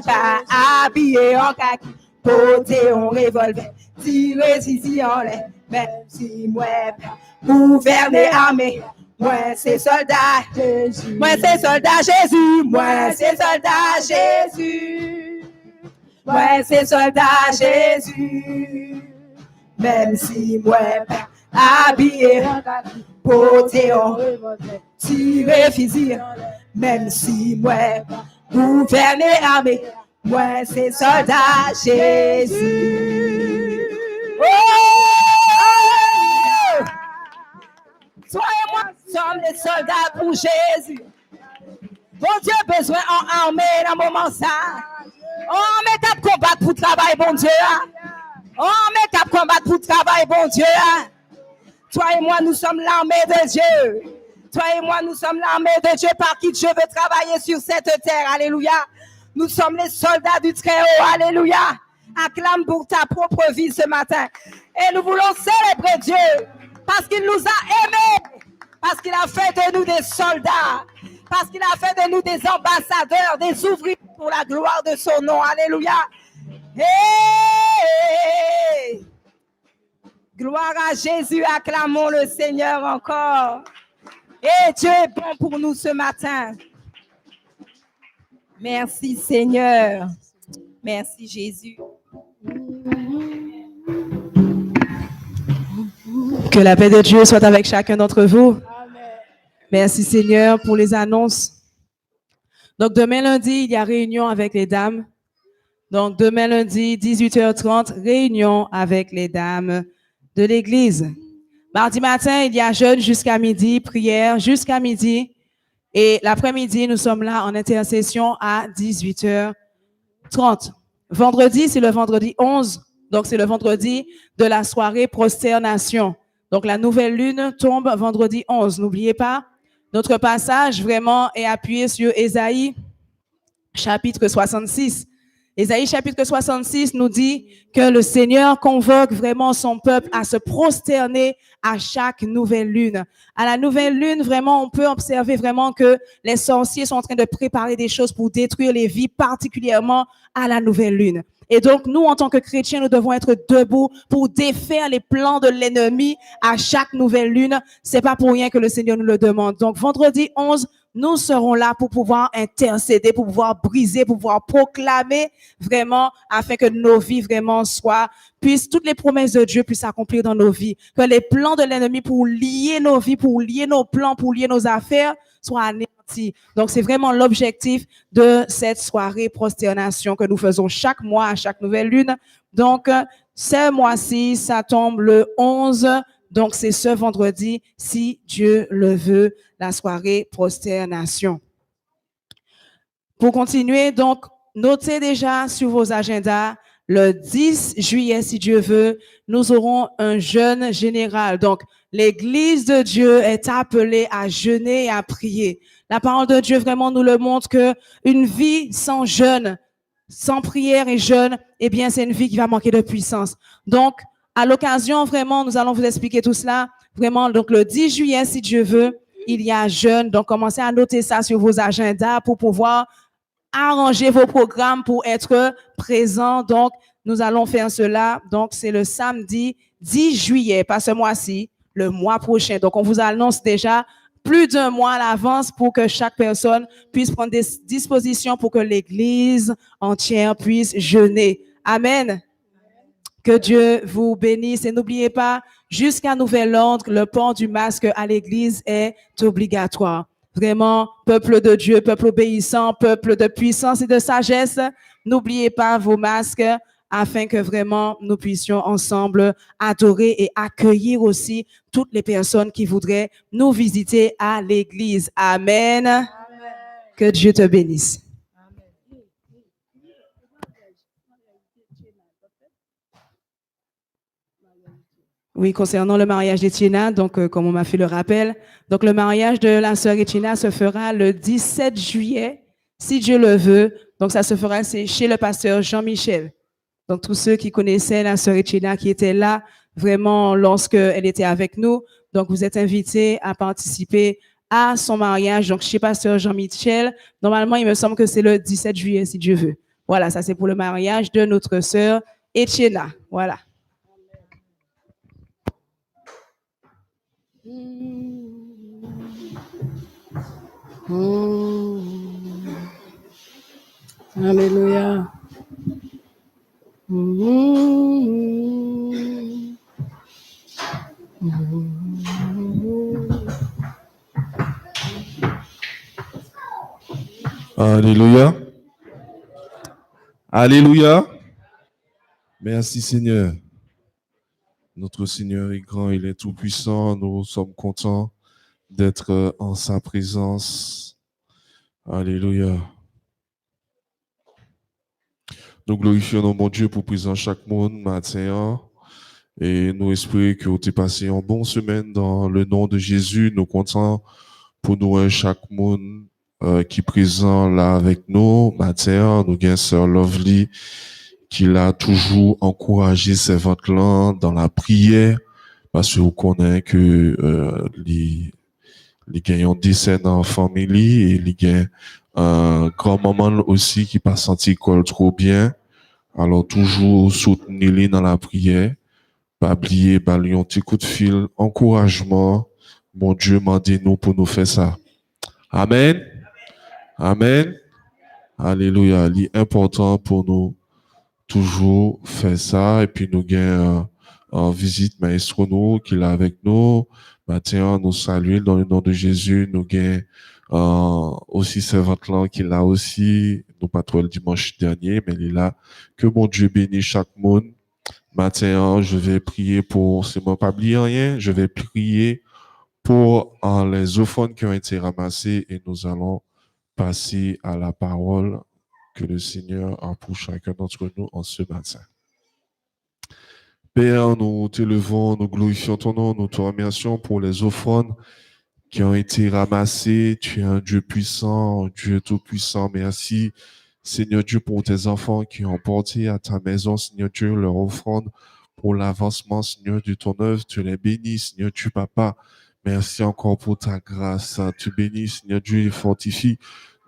pas habillé en kaki, porté en revolver, tiré ici en l'air, même si moi pas gouverné armé, moi c'est soldat Jésus, moi c'est soldat Jésus, moi c'est soldat Jésus, moi c'est soldat Jésus, même si moi pas habillé en kaki, porté en tiré fusil, même si moi gouverné armé, moi c'est soldat Jésus. Oh! Toi et moi sommes des soldats pour Jésus. Bon Dieu besoin en armée dans le moment ça. On met à combattre pour travail, bon Dieu. On met à combattre pour travail, bon Dieu. Toi et moi, nous sommes l'armée de Dieu. Toi et moi, nous sommes l'armée de Dieu par qui Dieu veut travailler sur cette terre. Alléluia. Nous sommes les soldats du Très-Haut. Alléluia. Acclame pour ta propre vie ce matin. Et nous voulons célébrer Dieu parce qu'il nous a aimés, parce qu'il a fait de nous des soldats, parce qu'il a fait de nous des ambassadeurs, des ouvriers pour la gloire de son nom. Alléluia. Hey! Gloire à Jésus, acclamons le Seigneur encore. Et Dieu est bon pour nous ce matin. Merci Seigneur. Merci Jésus. Que la paix de Dieu soit avec chacun d'entre vous. Merci Seigneur pour les annonces. Donc demain lundi, il y a réunion avec les dames. Donc demain lundi, 18h30, réunion avec les dames de l'église. Mardi matin, il y a jeûne jusqu'à midi, prière jusqu'à midi. Et l'après-midi, nous sommes là en intercession à 18h30. Vendredi, c'est le vendredi 11. Donc, c'est le vendredi de la soirée prosternation. Donc, la nouvelle lune tombe vendredi 11. N'oubliez pas, notre passage vraiment est appuyé sur Ésaïe, chapitre 66. Ésaïe chapitre 66 nous dit que le Seigneur convoque vraiment son peuple à se prosterner à chaque nouvelle lune. À la nouvelle lune, vraiment, on peut observer vraiment que les sorciers sont en train de préparer des choses pour détruire les vies, particulièrement à la nouvelle lune. Et donc, nous, en tant que chrétiens, nous devons être debout pour défaire les plans de l'ennemi à chaque nouvelle lune. C'est pas pour rien que le Seigneur nous le demande. Donc, vendredi 11, nous serons là pour pouvoir intercéder, pour pouvoir briser, pour pouvoir proclamer vraiment afin que nos vies vraiment toutes les promesses de Dieu puissent s'accomplir dans nos vies. Que les plans de l'ennemi pour lier nos vies, pour lier nos plans, pour lier nos affaires soient anéantis. Donc, c'est vraiment l'objectif de cette soirée prosternation que nous faisons chaque mois à chaque nouvelle lune. Donc, ce mois-ci, ça tombe le 11. Donc, c'est ce vendredi, si Dieu le veut, la soirée prosternation. Pour continuer, donc, notez déjà sur vos agendas, le 10 juillet, si Dieu veut, nous aurons un jeûne général. Donc, l'Église de Dieu est appelée à jeûner et à prier. La parole de Dieu vraiment nous le montre que une vie sans jeûne, sans prière et jeûne, eh bien, c'est une vie qui va manquer de puissance. Donc, à l'occasion, vraiment, nous allons vous expliquer tout cela. Vraiment, donc le 10 juillet, si Dieu veut, il y a jeûne. Donc, commencez à noter ça sur vos agendas pour pouvoir arranger vos programmes pour être présents. Donc, nous allons faire cela. Donc, c'est le samedi 10 juillet, pas ce mois-ci, le mois prochain. Donc, on vous annonce déjà plus d'un mois à l'avance pour que chaque personne puisse prendre des dispositions pour que l'Église entière puisse jeûner. Amen. Que Dieu vous bénisse et n'oubliez pas Jusqu'à nouvel ordre, le port du masque à l'église est obligatoire. Vraiment, peuple de Dieu, peuple obéissant, peuple de puissance et de sagesse, n'oubliez pas vos masques afin que vraiment nous puissions ensemble adorer et accueillir aussi toutes les personnes qui voudraient nous visiter à l'église. Amen. Amen. Que Dieu te bénisse. Oui, concernant le mariage d'Etiena, donc comme on m'a fait le rappel, donc le mariage de la sœur Etiena se fera le 17 juillet, si Dieu le veut. Donc ça se fera chez le pasteur Jean-Michel. Donc tous ceux qui connaissaient la sœur Etiena, qui étaient là vraiment lorsqu'elle était avec nous, donc vous êtes invités à participer à son mariage. Donc chez pasteur Jean-Michel, normalement il me semble que c'est le 17 juillet, si Dieu veut. Voilà, ça c'est pour le mariage de notre sœur Etiena. Voilà. Alléluia. Alléluia. Alléluia. Merci Seigneur. Notre Seigneur est grand, il est tout puissant. Nous sommes contents d'être en sa présence. Alléluia. Nous glorifions notre bon Dieu pour présenter chaque monde matin. Et nous espérons que vous avez passé une bonne semaine dans le nom de Jésus. Nous comptons pour nous chaque monde qui est présent là avec nous matin. Nous avons Sœur Lovely qui l'a toujours encouragé ses ventes là dans la prière parce que vous connaissez que les gagnants décès dans la famille et les gagnent un grand maman aussi qui pas senti col trop bien. Alors toujours soutenez-les dans la prière. Pas oublier, lui un petit coup de fil, encouragement. Mon Dieu, mandez-nous pour nous faire ça. Amen. Amen. Alléluia. Il est important pour nous toujours faire ça. Et puis nous gagnons en visite maestro nous qui est avec nous. Maintenant, nous saluons dans le nom de Jésus. Nous gagnons aussi servante là qui est là aussi. Nous pas trop le dimanche dernier, mais il est là. Que mon Dieu bénisse chaque monde. Maintenant, je vais prier pour, c'est moi pas oublier rien, je vais prier pour les offrandes qui ont été ramassées et nous allons passer à la parole que le Seigneur a pour chacun d'entre nous en ce matin. Père, nous t'élevons, nous glorifions ton nom, nous te remercions pour les offrandes qui ont été ramassées. Tu es un Dieu puissant, un Dieu tout-puissant. Merci, Seigneur Dieu, pour tes enfants qui ont porté à ta maison, Seigneur Dieu, leur offrande pour l'avancement, Seigneur, de ton œuvre. Tu les bénis, Seigneur Dieu, Papa. Merci encore pour ta grâce. Tu bénis, Seigneur Dieu, et fortifie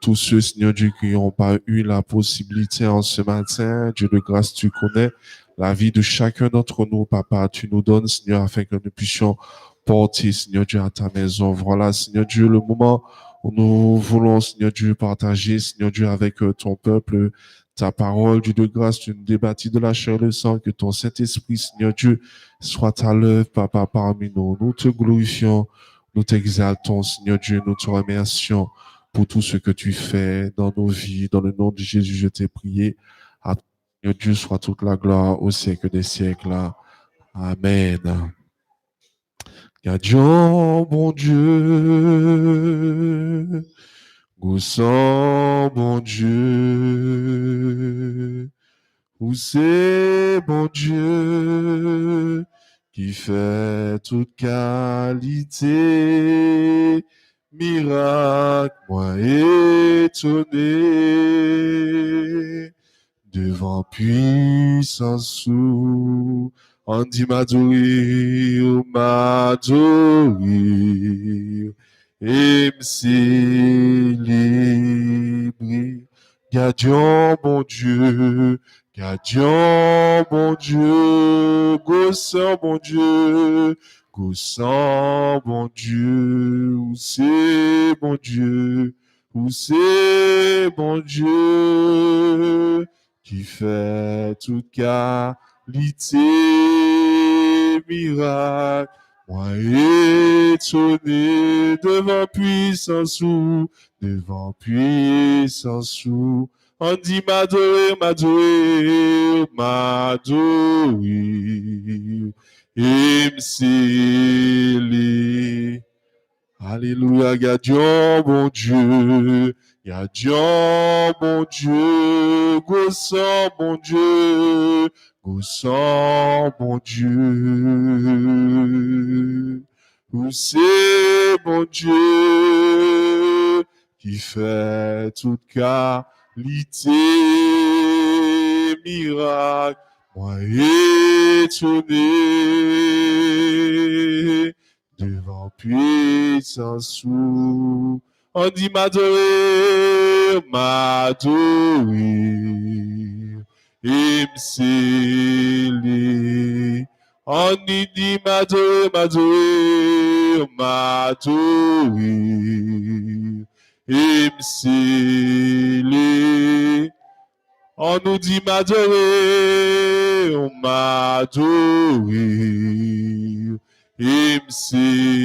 tous ceux, Seigneur Dieu, qui n'ont pas eu la possibilité en ce matin. Dieu de grâce, tu connais la vie de chacun d'entre nous, Papa. Tu nous donnes, Seigneur, afin que nous puissions porter, Seigneur Dieu, à ta maison. Voilà, Seigneur Dieu, le moment où nous voulons, Seigneur Dieu, partager, Seigneur Dieu, avec ton peuple, ta parole, Dieu de grâce, tu nous débâtis de la chair et le sang, que ton Saint-Esprit, Seigneur Dieu, soit à l'œuvre, Papa, parmi nous. Nous te glorifions, nous t'exaltons, Seigneur Dieu, nous te remercions pour tout ce que tu fais dans nos vies. Dans le nom de Jésus, je t'ai prié. À Seigneur Dieu, soit toute la gloire au siècle des siècles. Amen. Gardons, bon Dieu, goûtons, bon Dieu, où c'est, bon Dieu, qui fait toute qualité, miracle, moi étonné, devant puissance sous. On dit m'adorer, et me célébrer. Gardions, bon Dieu, gardions, bon Dieu, gossant, bon Dieu, gossant, bon Dieu, où c'est, bon Dieu, où c'est, bon Dieu, qui fait toute qualité, miracles. Moi étonné devant puissance ou, devant puissance ou. On dit m'adorer, m'adorer, m'adorer. Et m'sciller. Alléluia, il y a Dieu, bon Dieu. Il y a Dieu, bon Dieu. Gossant, bon Dieu. Gossant, bon Dieu. Où c'est, bon Dieu, qui fait toute qualité, miracle. Moi étonné devant puissance ou. On dit m'adorer, m'adorer, et m'sciller. On dit m'adorer, m'adorer, m'adorer, et m'sciller. On nous dit m'adorer, m'adorer, et m'célébrer.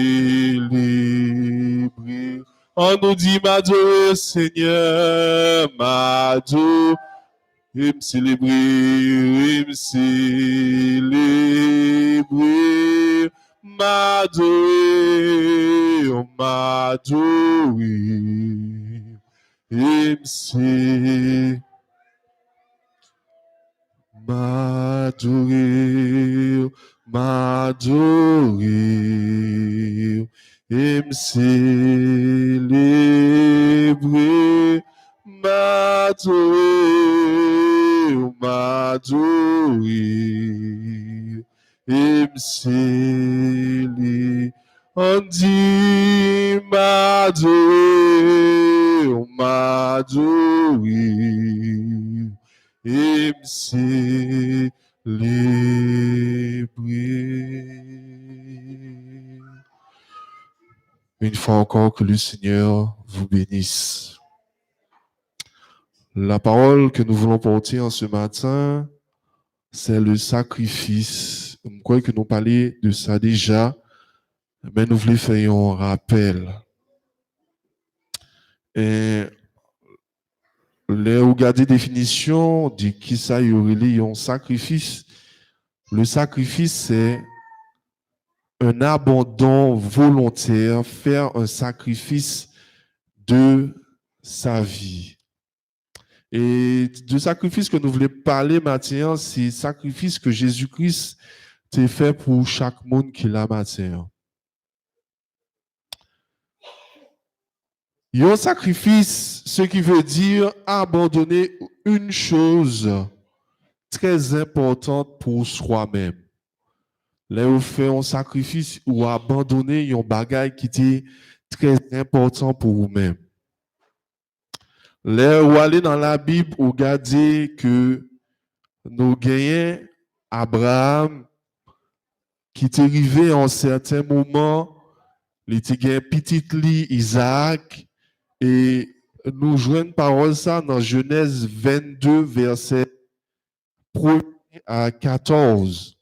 On nous dit m'adorer, Seigneur, m'adorer, et m'célébrer, m'adorer, m'adorer, et m'célébrer. M'adorer, m'adorer, et m'célébrer, m'adorer, m'adorer, et m'célébrer. On dit m'adorer, m'adorer, et m'célébrer. Une fois encore, que le Seigneur vous bénisse. La parole que nous voulons porter en ce matin, c'est le sacrifice. Je crois que nous parlons de ça déjà, mais nous voulons faire un rappel. Et les regarder définition de qui ça y aurait un sacrifice. Le sacrifice, c'est un abandon volontaire, faire un sacrifice de sa vie. Et de sacrifice que nous voulons parler maintenant, c'est le sacrifice que Jésus-Christ a fait pour chaque monde qui l'a matin. Il y a un sacrifice, ce qui veut dire abandonner une chose très importante pour soi-même. Là, on fait un sacrifice ou abandonner un bagage qui était très important pour vous-même. Là, où aller dans la Bible, vous regardez que nous gagnons Abraham qui est arrivé en certain moment, il était gagné petit lit Isaac. Et nous jouons parole ça dans Genèse 22, verset 1 à 14.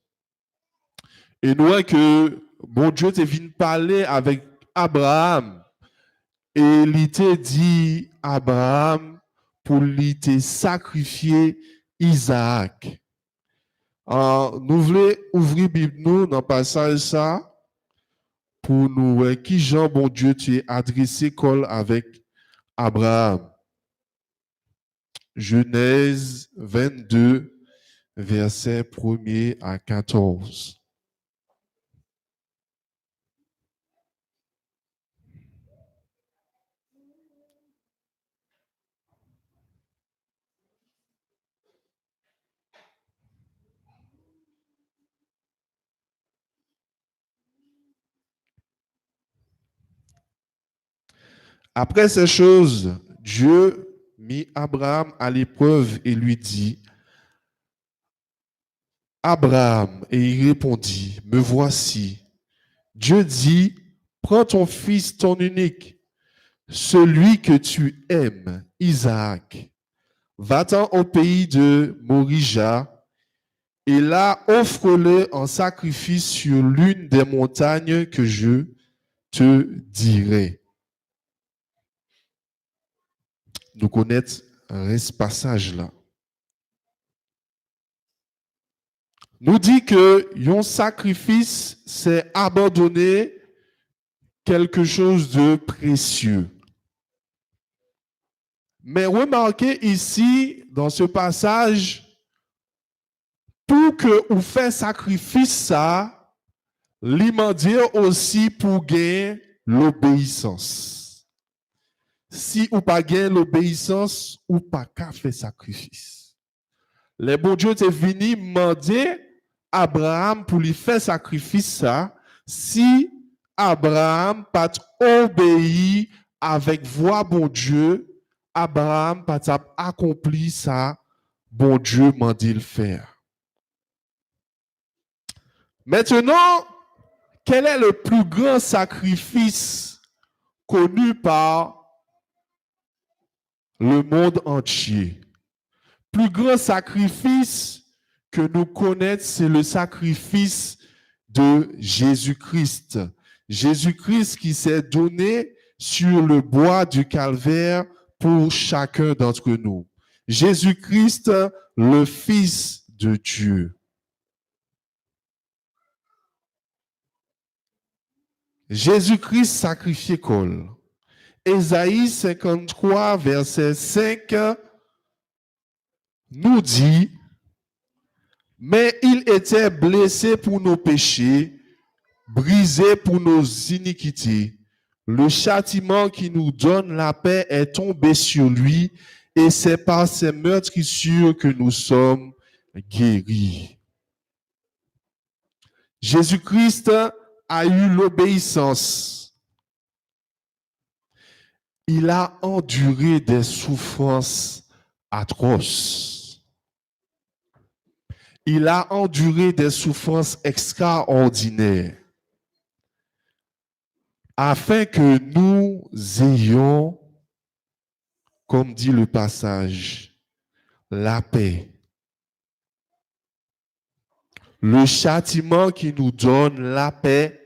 Et nous voyons que bon Dieu est venu parler avec Abraham. Et il t'a dit Abraham pour lui te sacrifier Isaac. Alors, nous voulons ouvrir Bible nous dans le passage ça pour nous voir qui Jean bon Dieu tu es adressé col avec Abraham. Genèse 22, versets 1 à 14. Après ces choses, Dieu mit Abraham à l'épreuve et lui dit, Abraham, et il répondit, me voici. Dieu dit, prends ton fils, ton unique, celui que tu aimes, Isaac. Va-t'en au pays de Morija Et là, offre-le en sacrifice sur l'une des montagnes que je te dirai. Nous connaissons ce passage-là. Nous dit que un sacrifice, c'est abandonner quelque chose de précieux. Mais remarquez ici, dans ce passage, pour que vous faites sacrifice ça, dire aussi pour gagner l'obéissance. Si vous pas gagner l'obéissance, ou pas qu'à faire sacrifice. Les bon Dieu est venu demander Abraham pour lui faire sacrifice ça, si Abraham pas obéi avec voix bon Dieu, Abraham pas accompli ça, bon Dieu m'a dit le faire. Maintenant, quel est le plus grand sacrifice connu par le monde entier? Plus grand sacrifice que nous connaissons, c'est le sacrifice de Jésus-Christ. Jésus-Christ qui s'est donné sur le bois du calvaire pour chacun d'entre nous. Jésus-Christ, le Fils de Dieu. Jésus-Christ sacrifié col. Ésaïe 53, verset 5 nous dit, mais il était blessé pour nos péchés, brisé pour nos iniquités. Le châtiment qui nous donne la paix est tombé sur lui, et c'est par ses meurtrissures que nous sommes guéris. Jésus-Christ a eu l'obéissance. Il a enduré des souffrances atroces. Il a enduré des souffrances extraordinaires afin que nous ayons, comme dit le passage, la paix. Le châtiment qui nous donne la paix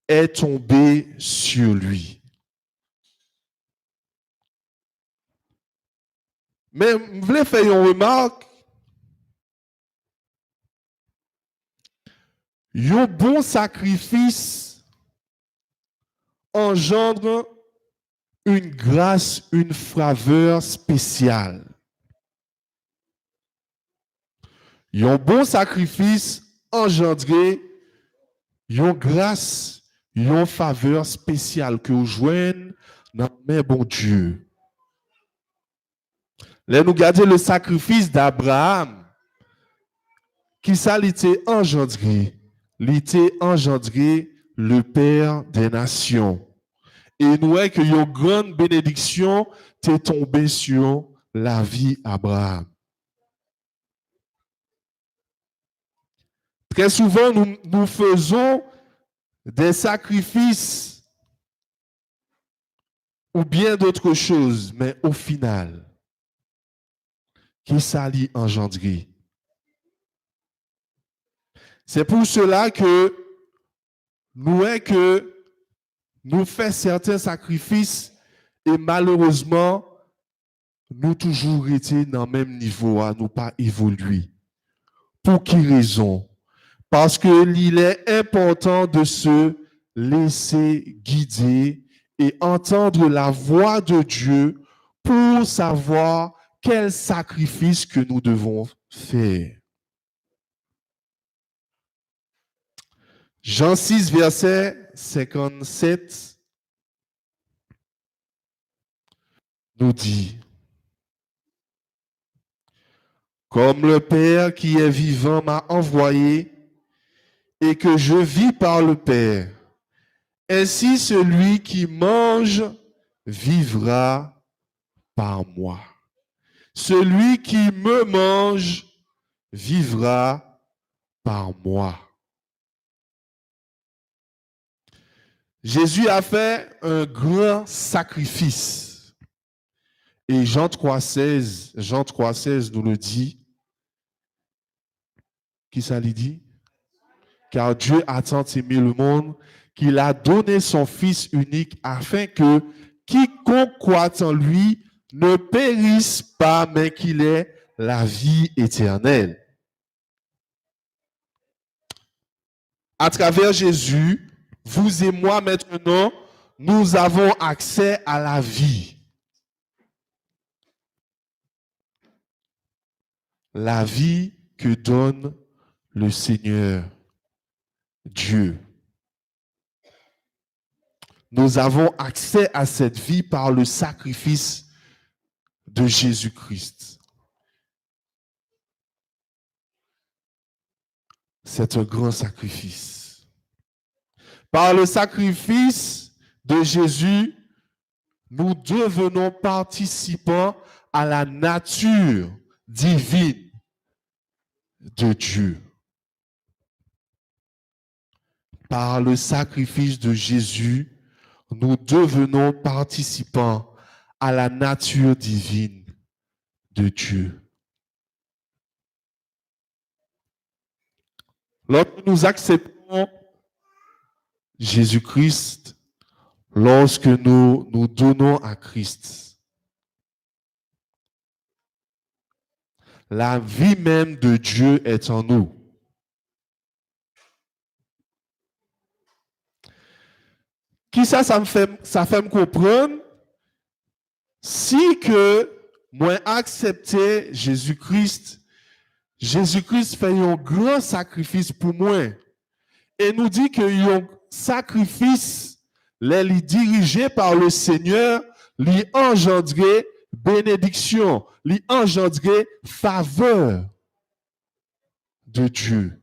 est tombé sur lui. Mais je voulais faire une remarque. Un bon sacrifice engendre une grâce, une faveur spéciale. Un bon sacrifice engendre une grâce, une faveur spéciale que vous joignez dans le bon Dieu. Là, nous regardons le sacrifice d'Abraham, qui ça l'était engendré. L'était engendré le Père des nations. Et nous voyons qu'il y a une grande bénédiction qui est tombée sur la vie d'Abraham. Très souvent, nous faisons des sacrifices ou bien d'autres choses, mais au final, qui s'allie engendré. C'est pour cela que nous faisons certains sacrifices et malheureusement, nous toujours été dans le même niveau, à nous pas évoluer. Pour quelle raison? Parce qu'il est important de se laisser guider et entendre la voix de Dieu pour savoir quel sacrifice que nous devons faire. Jean 6, verset 57 nous dit, comme le Père qui est vivant m'a envoyé et que je vis par le Père, ainsi celui qui mange vivra par moi. Celui qui me mange vivra par moi. Jésus a fait un grand sacrifice. Et Jean 3,16 nous le dit, Qui ça lui dit? Car Dieu a tant aimé le monde qu'il a donné son Fils unique afin que quiconque croit en lui ne périsse pas, mais qu'il ait la vie éternelle. À travers Jésus, vous et moi maintenant, nous avons accès à la vie. La vie que donne le Seigneur Dieu. Nous avons accès à cette vie par le sacrifice de Jésus-Christ. C'est un grand sacrifice. Par le sacrifice de Jésus, nous devenons participants à la nature divine de Dieu. Par le sacrifice de Jésus, nous devenons participants à la nature divine de Dieu. Lorsque nous acceptons Jésus-Christ, lorsque nous nous donnons à Christ, la vie même de Dieu est en nous. Qui ça me fait me comprendre? Si que moi accepter Jésus-Christ, Jésus-Christ fait un grand sacrifice pour moi. Et nous dit que un sacrifice, les dirigé par le Seigneur, lui engendrer bénédiction, lui engendrer faveur de Dieu.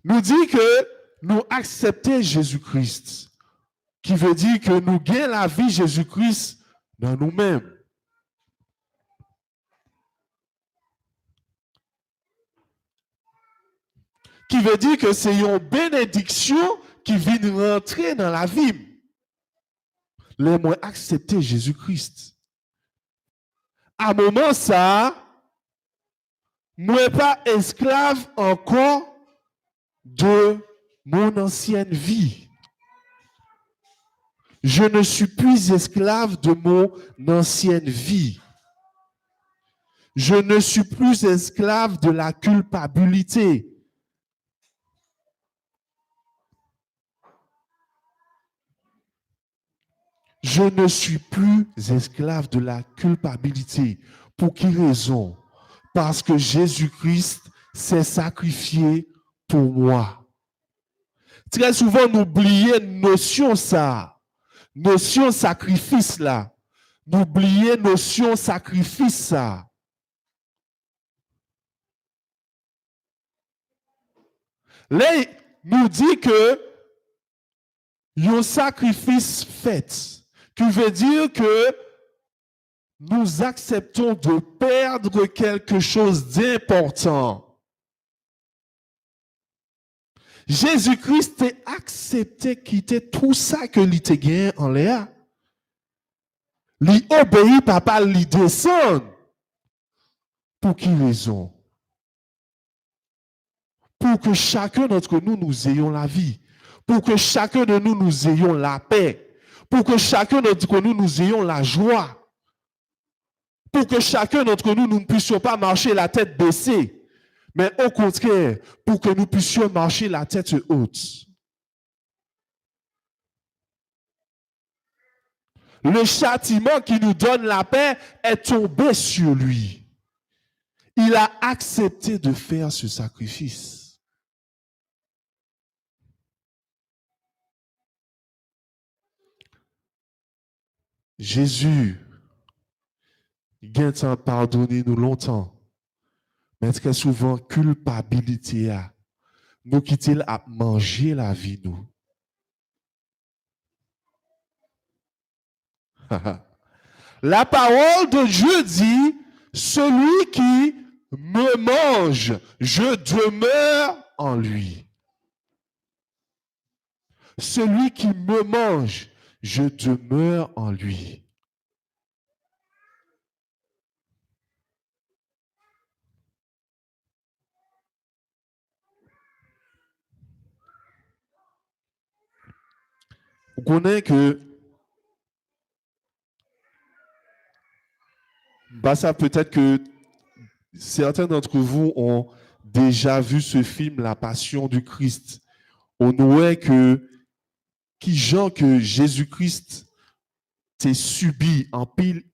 Nous dit que nous acceptons Jésus-Christ, qui veut dire que nous gagnons la vie Jésus-Christ dans nous-mêmes. Qui veut dire que c'est une bénédiction qui vient rentrer dans la vie. Les moins accepter Jésus-Christ. À un moment ça, moi pas esclave encore de mon ancienne vie. Je ne suis plus esclave de mon ancienne vie. Je ne suis plus esclave de la culpabilité. Je ne suis plus esclave de la culpabilité. Pour quelle raison? Parce que Jésus-Christ s'est sacrifié pour moi. Très souvent, nous oublions notion ça. Notion sacrifice là. Nous oublions notion sacrifice ça. Là, nous dit que un sacrifice fait. Qui veut dire que nous acceptons de perdre quelque chose d'important. Jésus-Christ a accepté de quitter tout ça que il te gagné en l'air. Il obéit, papa, il descend. Pour quelle raison? Pour que chacun d'entre nous, nous ayons la vie. Pour que chacun de nous, nous ayons la paix. Pour que chacun d'entre nous, nous ayons la joie. Pour que chacun d'entre nous, nous ne puissions pas marcher la tête baissée. Mais au contraire, pour que nous puissions marcher la tête haute. Le châtiment qui nous donne la paix est tombé sur lui. Il a accepté de faire ce sacrifice. Jésus, il a pardonné nous longtemps. Mais très souvent, culpabilité a nous quitter à manger la vie nous. La parole de Dieu dit, celui qui me mange, je demeure en lui. Celui qui me mange, je demeure en lui. Vous connaissez que ça peut-être que certains d'entre vous ont déjà vu ce film, La Passion du Christ. On voit que qui gens que Jésus-Christ t'est subi en pile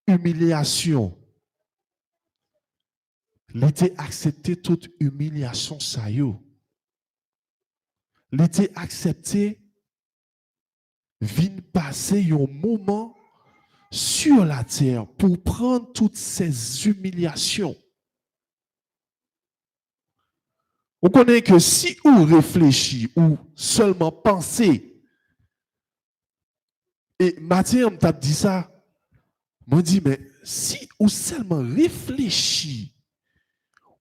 humiliation. Il était accepté toute humiliation ça yo. Il était accepté vin passer un moment sur la terre pour prendre toutes ces humiliations. On connaît que si on réfléchit ou seulement penser, et Mathieu m'a dit ça, m'a dit, mais si on seulement réfléchit,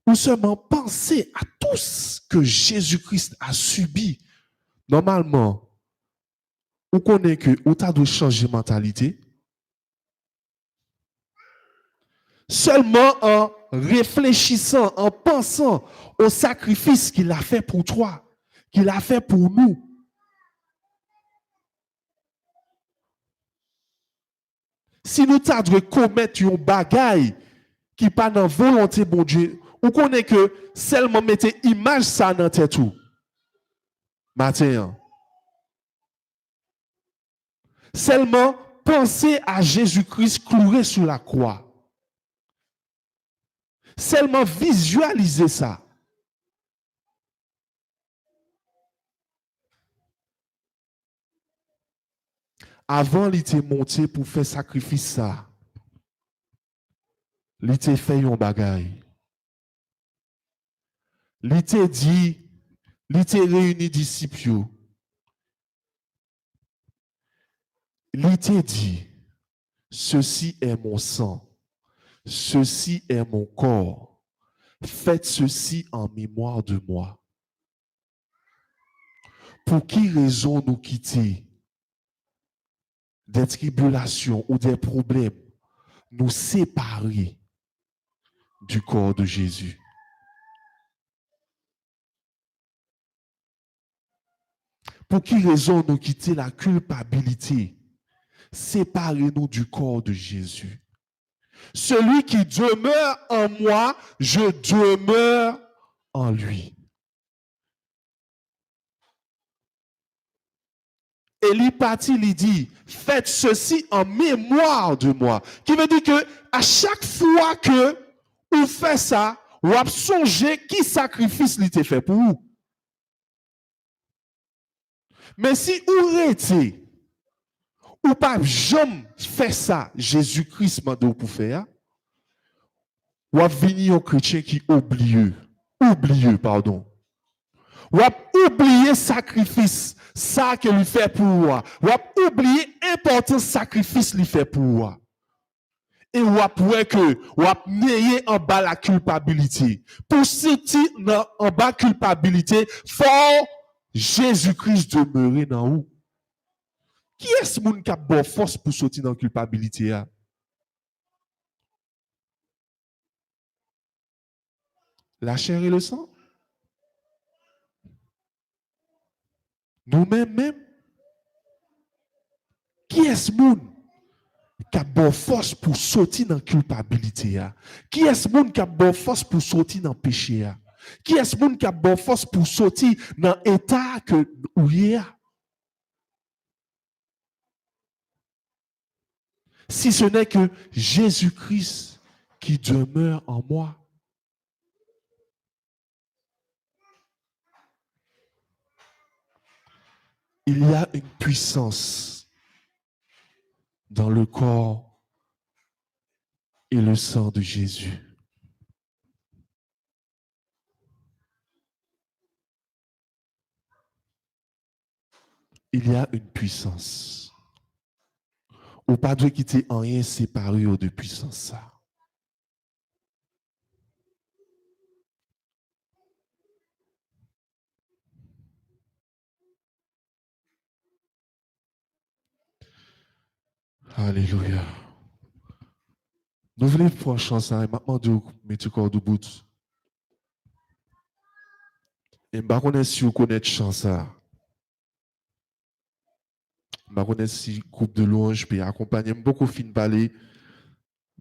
ou seulement penser à tout ce que Jésus-Christ a subi, normalement, on connaît que on a dû changer de mentalité. Seulement en réfléchissant, en pensant au sacrifice qu'il a fait pour toi, qu'il a fait pour nous. Si nous avons commettre un bagaille qui n'est pas dans la volonté de bon Dieu, on connaît que seulement mettez image ça dans tête tout. Matin. Seulement pensez à Jésus-Christ cloué sur la croix. Seulement visualisez ça. Avant, il était monté pour faire sacrifice ça. Il était fait un bagaille. Il était dit, il était réuni disciples. Il était dit, ceci est mon sang, ceci est mon corps. Faites ceci en mémoire de moi. Pour qui raison nous quitter des tribulations ou des problèmes, nous séparer du corps de Jésus? Pour qui raison nous quitter la culpabilité, séparez-nous du corps de Jésus? Celui qui demeure en moi, je demeure en lui. Et il partit, il dit, faites ceci en mémoire de moi. Qui veut dire que à chaque fois que vous faites ça, vous avez songé qui sacrifice il était fait pour vous. Mais si vous arrêtez, ou pas jamais fait ça, Jésus-Christ m'a dit pour faire, ou avez venir un chrétien qui oublie, pardon. Ou avez oublié sacrifice, ça que lui fait pour moi. Ou avez oublié important sacrifice lui fait pour moi. Et ou après que, ou avez en bas la culpabilité. Pour sortir en bas culpabilité, faut Jésus-Christ demeurer dans vous. Qui est-ce moun qui a bonne force pour sortir dans la culpabilité? La chair et le sang? Nous-mêmes, qui est-ce moun qui a bonne force pour sortir dans la culpabilité? Qui est-ce moun qui a bonne force pour sortir dans le péché? Qui est-ce moun qui a bonne force pour sortir dans l'état que où il y a? Si ce n'est que Jésus-Christ qui demeure en moi. Il y a une puissance dans le corps et le sang de Jésus. Il y a une puissance. Ou pas de quitter en rien séparé de puissance ça. Alléluia. Nous voulons prendre chance et maintenant de mettre le corps de bout. Et je ne sais pas si vous connaissez chance ça. Je connais si groupe de louange peut accompagner beaucoup fin parler,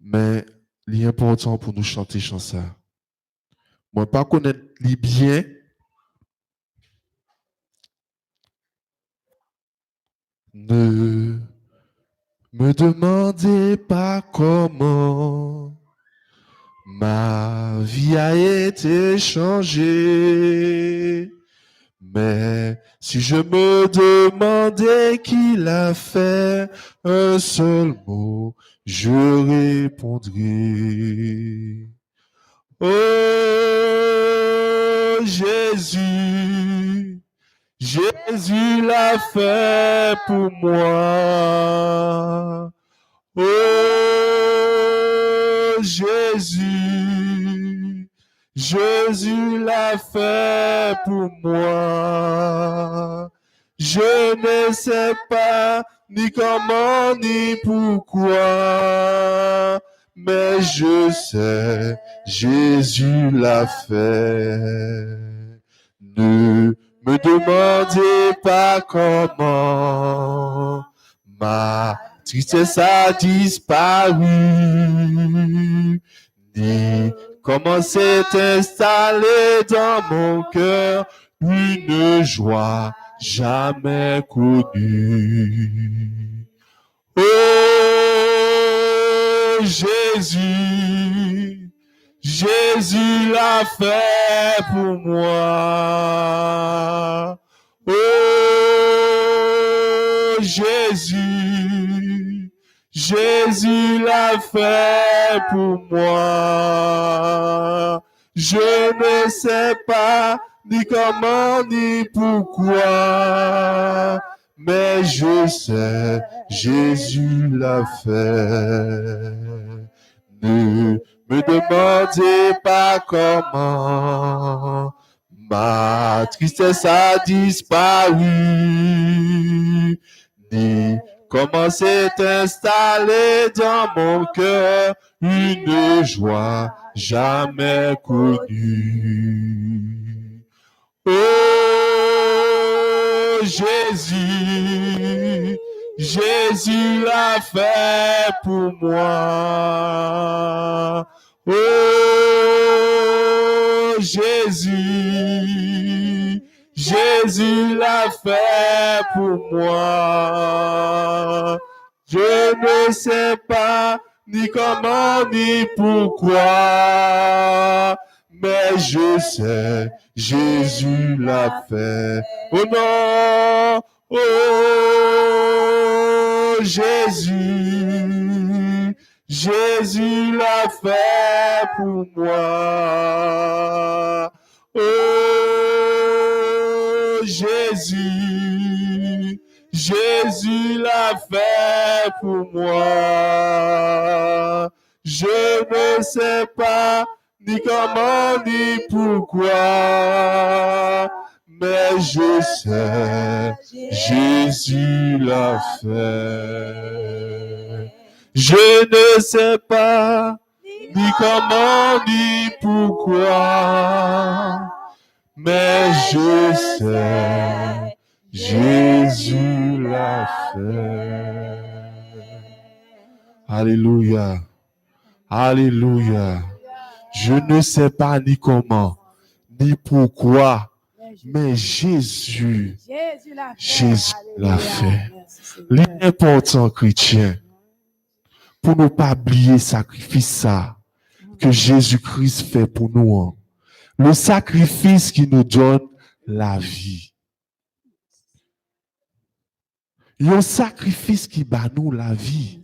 mais l'important pour nous chanter chanson. Moi pas connaître les bien. Ne me demandez pas comment ma vie a été changée. Mais si je me demandais qui l'a fait, un seul mot, je répondrais. Oh Jésus, Jésus l'a fait pour moi. Oh Jésus, Jésus l'a fait pour moi. Je ne sais pas ni comment ni pourquoi, mais je sais, Jésus l'a fait. Ne me demandez pas comment ma tristesse a disparu, ni comment s'est installé dans mon cœur une joie jamais connue. Oh Jésus, Jésus l'a fait pour moi. Oh Jésus, Jésus l'a fait pour moi. Je ne sais pas ni comment ni pourquoi, mais je sais, Jésus l'a fait. Ne me demandez pas comment ma tristesse a disparu, ni comment s'est installée dans mon cœur une joie jamais connue. Oh Jésus, Jésus l'a fait pour moi. Oh Jésus, Jésus l'a fait pour moi. Je ne sais pas ni comment ni pourquoi, mais je sais, Jésus l'a fait. Oh non, oh Jésus, Jésus l'a fait pour moi. Oh Jésus, Jésus l'a fait pour moi. Je ne sais pas ni comment ni pourquoi, mais je sais, Jésus l'a fait. Je ne sais pas ni comment ni pourquoi, mais je sais, Jésus l'a fait. Alléluia. Alléluia. Je ne sais pas ni comment, ni pourquoi, mais Jésus l'a fait. L'important, chrétien, pour ne pas oublier le sacrifice ça que Jésus-Christ fait pour nous. Le sacrifice qui nous donne la vie. Il y a un sacrifice qui bat nous la vie.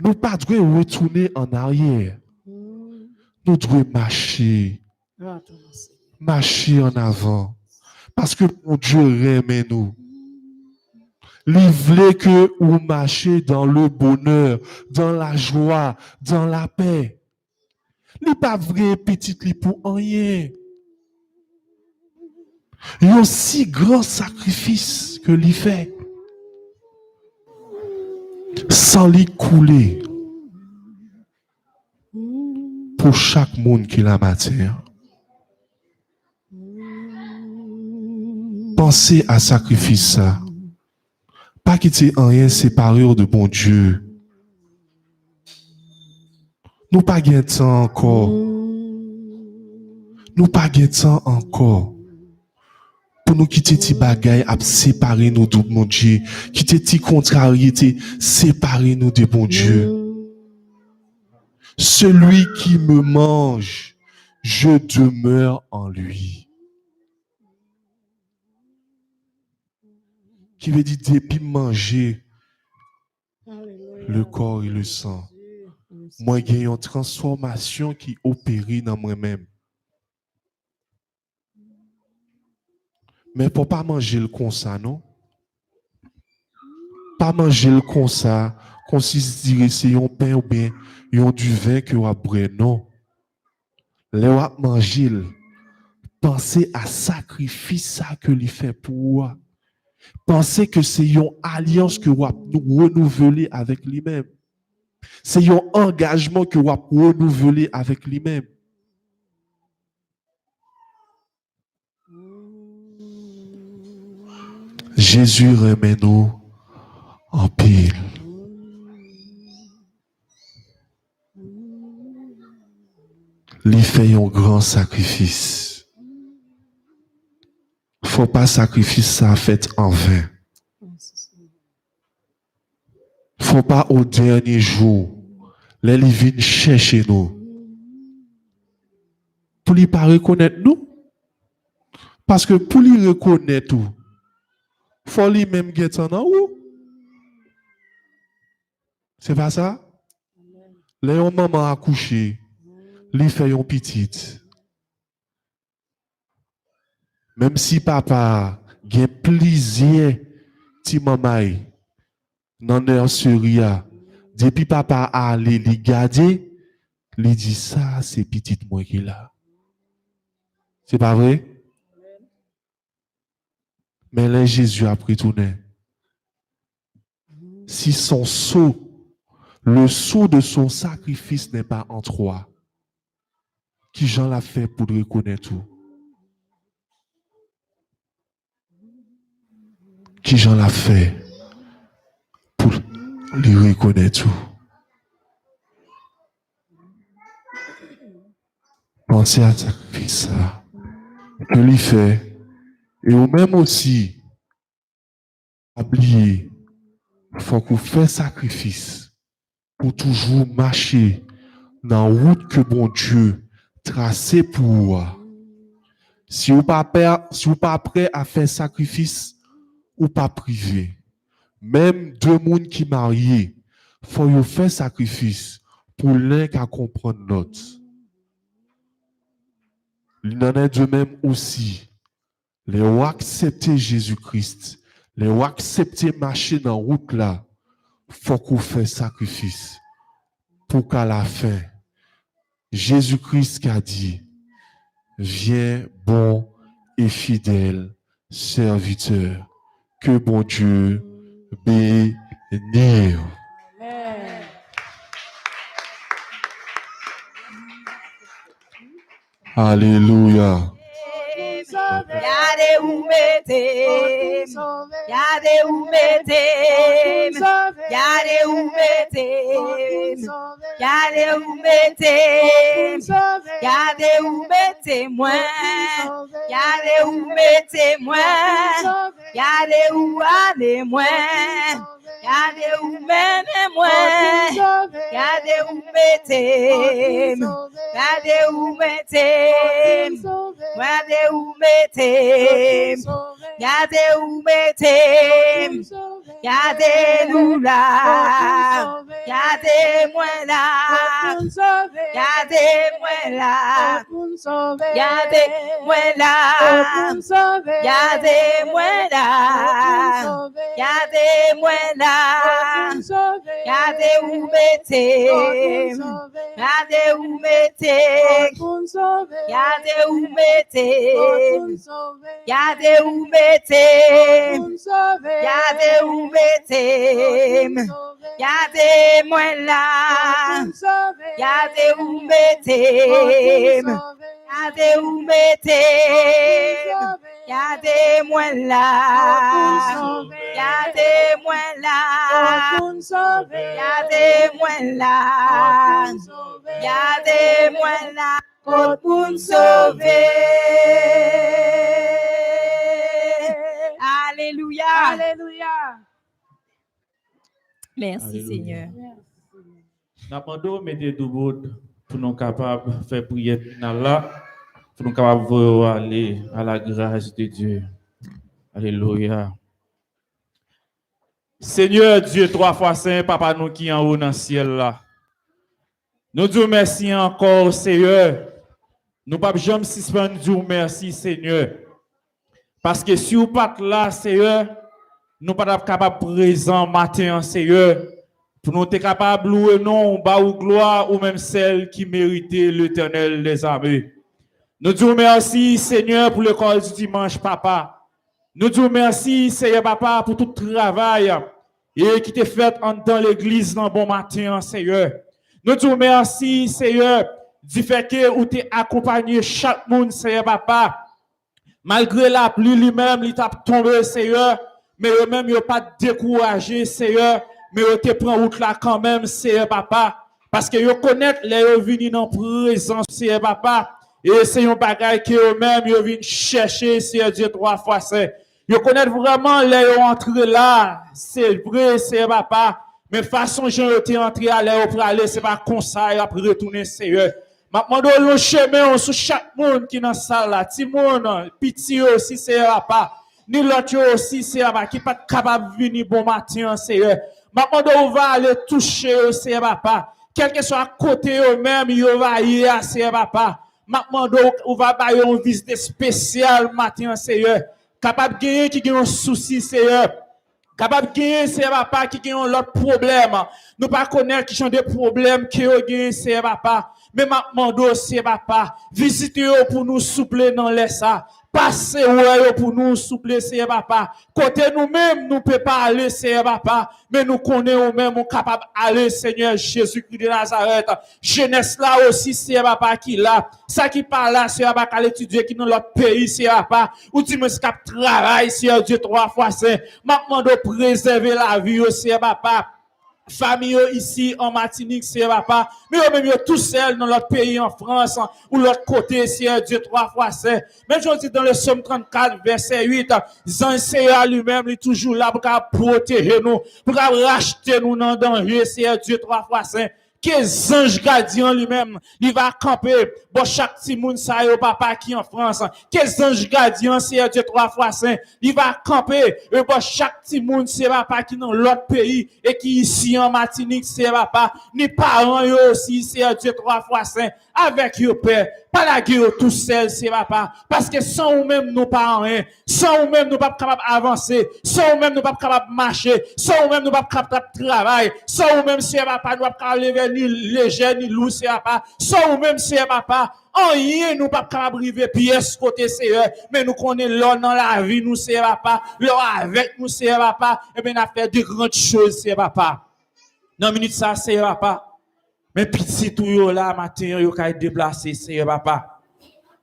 Nous ne devons pas retourner en arrière. Nous devons marcher. Marcher en avant. Parce que mon Dieu aime nous. Il voulait que vous marchiez dans le bonheur, dans la joie, dans la paix. Il n'est pas vrai petit pour rien. Il y a un si grand sacrifice que l'il fait. Sans l'y couler. Pour chaque monde qui la matière. Pensez à sacrifice ça. Pas quitter rien séparé de bon Dieu. Nous pas gain temps encore. Nous pas gain temps encore. Pour nous quitter ti bagay à séparer nous de bon Dieu, quitter ti contrariété, séparer nous de bon Dieu. Celui qui me mange, je demeure en lui. Qui veut dire depuis manger le corps et le sang. Moi, j'ai une transformation qui opère dans moi-même. Mais pour pas manger le comme ça, non? Pas manger le comme ça, consiste à dire c'est un pain ou bien du vin que vous boire, non. Les vous manger, pensez à sacrifice ça que lui fait pour vous. Pensez que c'est une alliance que vous nous renouveler avec lui-même. C'est un engagement que vous renouveler avec lui-même. Jésus remet nous en pile. Il fait un grand sacrifice. Faut pas sacrifice ça fait en vain. Faut pas au dernier jour, les viennent chercher nous. Pour lui pas reconnaître nous. Parce que pour lui reconnaître tout, faut lui même get en haut. C'est pas ça? Les maman a couché, lui fait une petite. Même si papa a plaisir, ti maman, dans nurserie, depuis papa a allé li garder, lui dit ça, c'est petite moi qui là. C'est pas vrai? Mais là, Jésus a retourné. Si son sceau, le sceau de son sacrifice n'est pas en toi, qui Jean l'a fait pour reconnaître tout? Qui Jean l'a fait pour lui reconnaître tout? Pensez à ce sacrifice que lui fait. Et au même aussi, oublier, il faut qu'on fasse sacrifice pour toujours marcher dans la route que bon Dieu tracé pour vous. Si vous pas prêt à faire sacrifice, ou pas privé. Même deux personnes qui marient, il faut faire sacrifice pour l'un qui comprendre l'autre. Il en est de même aussi. Les gens accepter Jésus-Christ, les gens accepter marcher dans la route là, il faut qu'on fasse sacrifice pour qu'à la fin, Jésus-Christ qui a dit, viens bon et fidèle serviteur, que bon Dieu bénisse. Alléluia. Yade ou metem, yade ou metem, yade ou metem, yade ou metem, yade ou metem moi, yade ou metem moi, yade ou ane moi, yade ou mene moi, yade ou metem, yade ou metem, yade ou metem, yade ou metem, yade nous là, yade moi là, yade moi là, yade moi là, yade moi là, yade moi là, yade ou metem, yade ou metem, yade ou metem, yade ou metem, yade ou metem, yade moi là, yade ou metem, yade ou metem, Gardez-moi là. Gardez-moi là. Gardez-moi là. Gardez-moi là. Pour me sauver. Alléluia. Alléluia. Merci Alléluia. Seigneur. Nous avons mettez debout pour nous capables de faire prière finale là, pour nous capables aller à la grâce de Dieu. Alléluia. Seigneur Dieu, 3 fois saint, Papa nous qui en haut dans le ciel là. Nous disons merci encore, Seigneur. Nous ne pouvons jamais suspendre dire merci, Seigneur. Parce que si vous n'êtes pas là, Seigneur, nous ne sommes pas capables de présent matin, Seigneur. Pour nous être capables de louer non, bas ou gloire, ou même celle qui méritait l'Éternel des armées. Nous disons merci, Seigneur, pour l'école du dimanche, Papa. Nous disons merci, Seigneur, Papa, pour tout le travail et qui t'est fait dans l'église dans bon matin, Seigneur. Nous disons merci, Seigneur, du fait que vous t'es accompagné chaque monde, Seigneur, Papa. Malgré la pluie lui-même, il t'a tombé, Seigneur, mais eux-mêmes, ils n'ont pas découragé, Seigneur. Mais vous te prend route là quand même, Seigneur Papa. Parce que vous connaissez les venus dans présence, Seigneur Papa. Et c'est un bagage que eux-mêmes, ils viennent chercher, Seigneur Dieu, 3 fois saint. Vous connaissez vraiment les entrées là. C'est vrai, Seigneur Papa. Mais façon, j'ai été entré à l'air pour aller, c'est pas comme ça, et après retourner, Seigneur. Maintenant, le chemin, sur chaque monde qui est dans la salle là. Petit monde, petit aussi, Seigneur Papa. Ni l'autre aussi, Seigneur Papa, qui n'est pas capable de venir bon matin, Seigneur. Maintenant, on va aller toucher, Seigneur Papa. Quel que soit à côté eux-mêmes, ils vont aller, Seigneur Papa. Maintenant, on va bailler une visite spéciale matin, Seigneur. Capable de gagner qui a un souci, Seigneur. Capable de gagner, Seigneur Papa, qui a un autre problème. Nous pas connaître qui ont des problèmes qui ont gagné, Seigneur Papa. Mais maintenant, Seigneur Papa, visitez-vous pour nous soupler dans les ça. Passez pour nous soupler, Seigneur Papa. Côté nous-mêmes, nous ne pouvons pas aller, Seigneur Papa. Mais nous connaissons nous-mêmes, capables d'aller, Seigneur Jésus-Christ de Nazareth. Jeunesse là aussi, Seigneur Papa, qui là. Ça qui parle là, Seigneur Papa, l'étudier qui dans l'autre pays, Seigneur Papa. Ou tu me scapes travail, Seigneur Dieu, 3 fois saint. Maintenant, de préserver la vie, Seigneur Papa. Famille ici en Martinique, Seigneur Papa, mais même tout seul dans l'autre pays en France, ou l'autre côté, Seigneur Dieu, 3 fois saint. Même je dis dans le Somme 34, verset 8, Seigneur lui-même, il est toujours là pour protéger nous, pour racheter nous dans le danger, Seigneur Dieu, 3 fois saint. Que ange gardien lui-même, il va camper, bon chaque petit monde ça yo papa qui en France, que ange gardien c'est Dieu 3 fois saint, il va camper, et bon chaque petit monde c'est papa qui dans l'autre pays et qui ici en Martinique c'est papa, ni parents yo aussi c'est Dieu 3 fois saint, avec yo père, pas la guerre tout seul c'est papa, parce que sans ou même nous pas rien, sans ou même nous pas capable avancer, sans ou même nous pas capable marcher, sans ou même nous pas capable travailler, sans ou même c'est papa nous pas capable lever ni léger ni lourd c'est papa, sans ou même c'est papa, en rien nous pas capable arriver pièce côté Seigneur, mais nous connaissons l'or dans la vie nous c'est papa, l'or avec nous c'est papa, et bien a fait de grandes choses c'est papa. Dans minute ça c'est papa. Mais petit tout yo là matin yo kay déplacer Seigneur papa.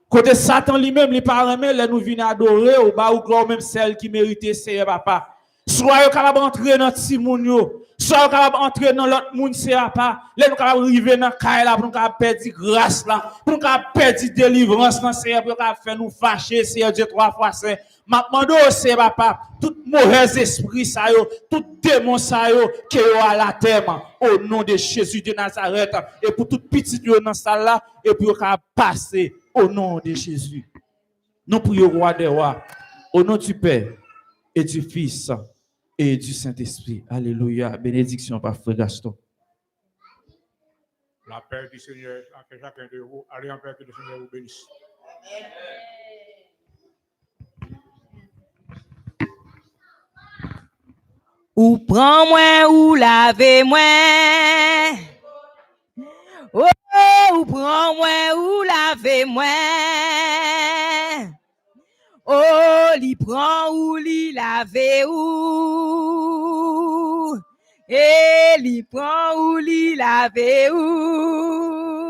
Côté Satan lui-même, les parents là nous viennent adorer ou ba ou gloire même celle qui méritait Seigneur papa. Soit yo capable entrer dans petit moun yo, soit yo capable entrer dans l'autre moun Seigneur papa. Là nous capable arriver dans caille là pour nous capable perdre grâce là, pour nous capable perdre délivrance dans Seigneur pour capable faire nous fâcher Seigneur Dieu 3 fois saint. Maintenant, c'est papa, tout mauvais esprit, ça yo, tout démon, ça yo, qui yo à la terre, au nom de Jésus de Nazareth, et pour toute petite yo dans ça là, et pour qu'à passer au nom de Jésus. Nous prions roi des rois, au nom du Père, et du Fils, et du Saint-Esprit. Alléluia. Bénédiction par Frère Gaston. La paix du Seigneur, entre chacun de vous, allez en paix que le Seigneur vous bénisse. Amen. Ou prends-moi ou lavez-moi. Oh, ou prends-moi ou lavez-moi. Oh, li prend ou li lave ou. Et li prend ou li lave ou.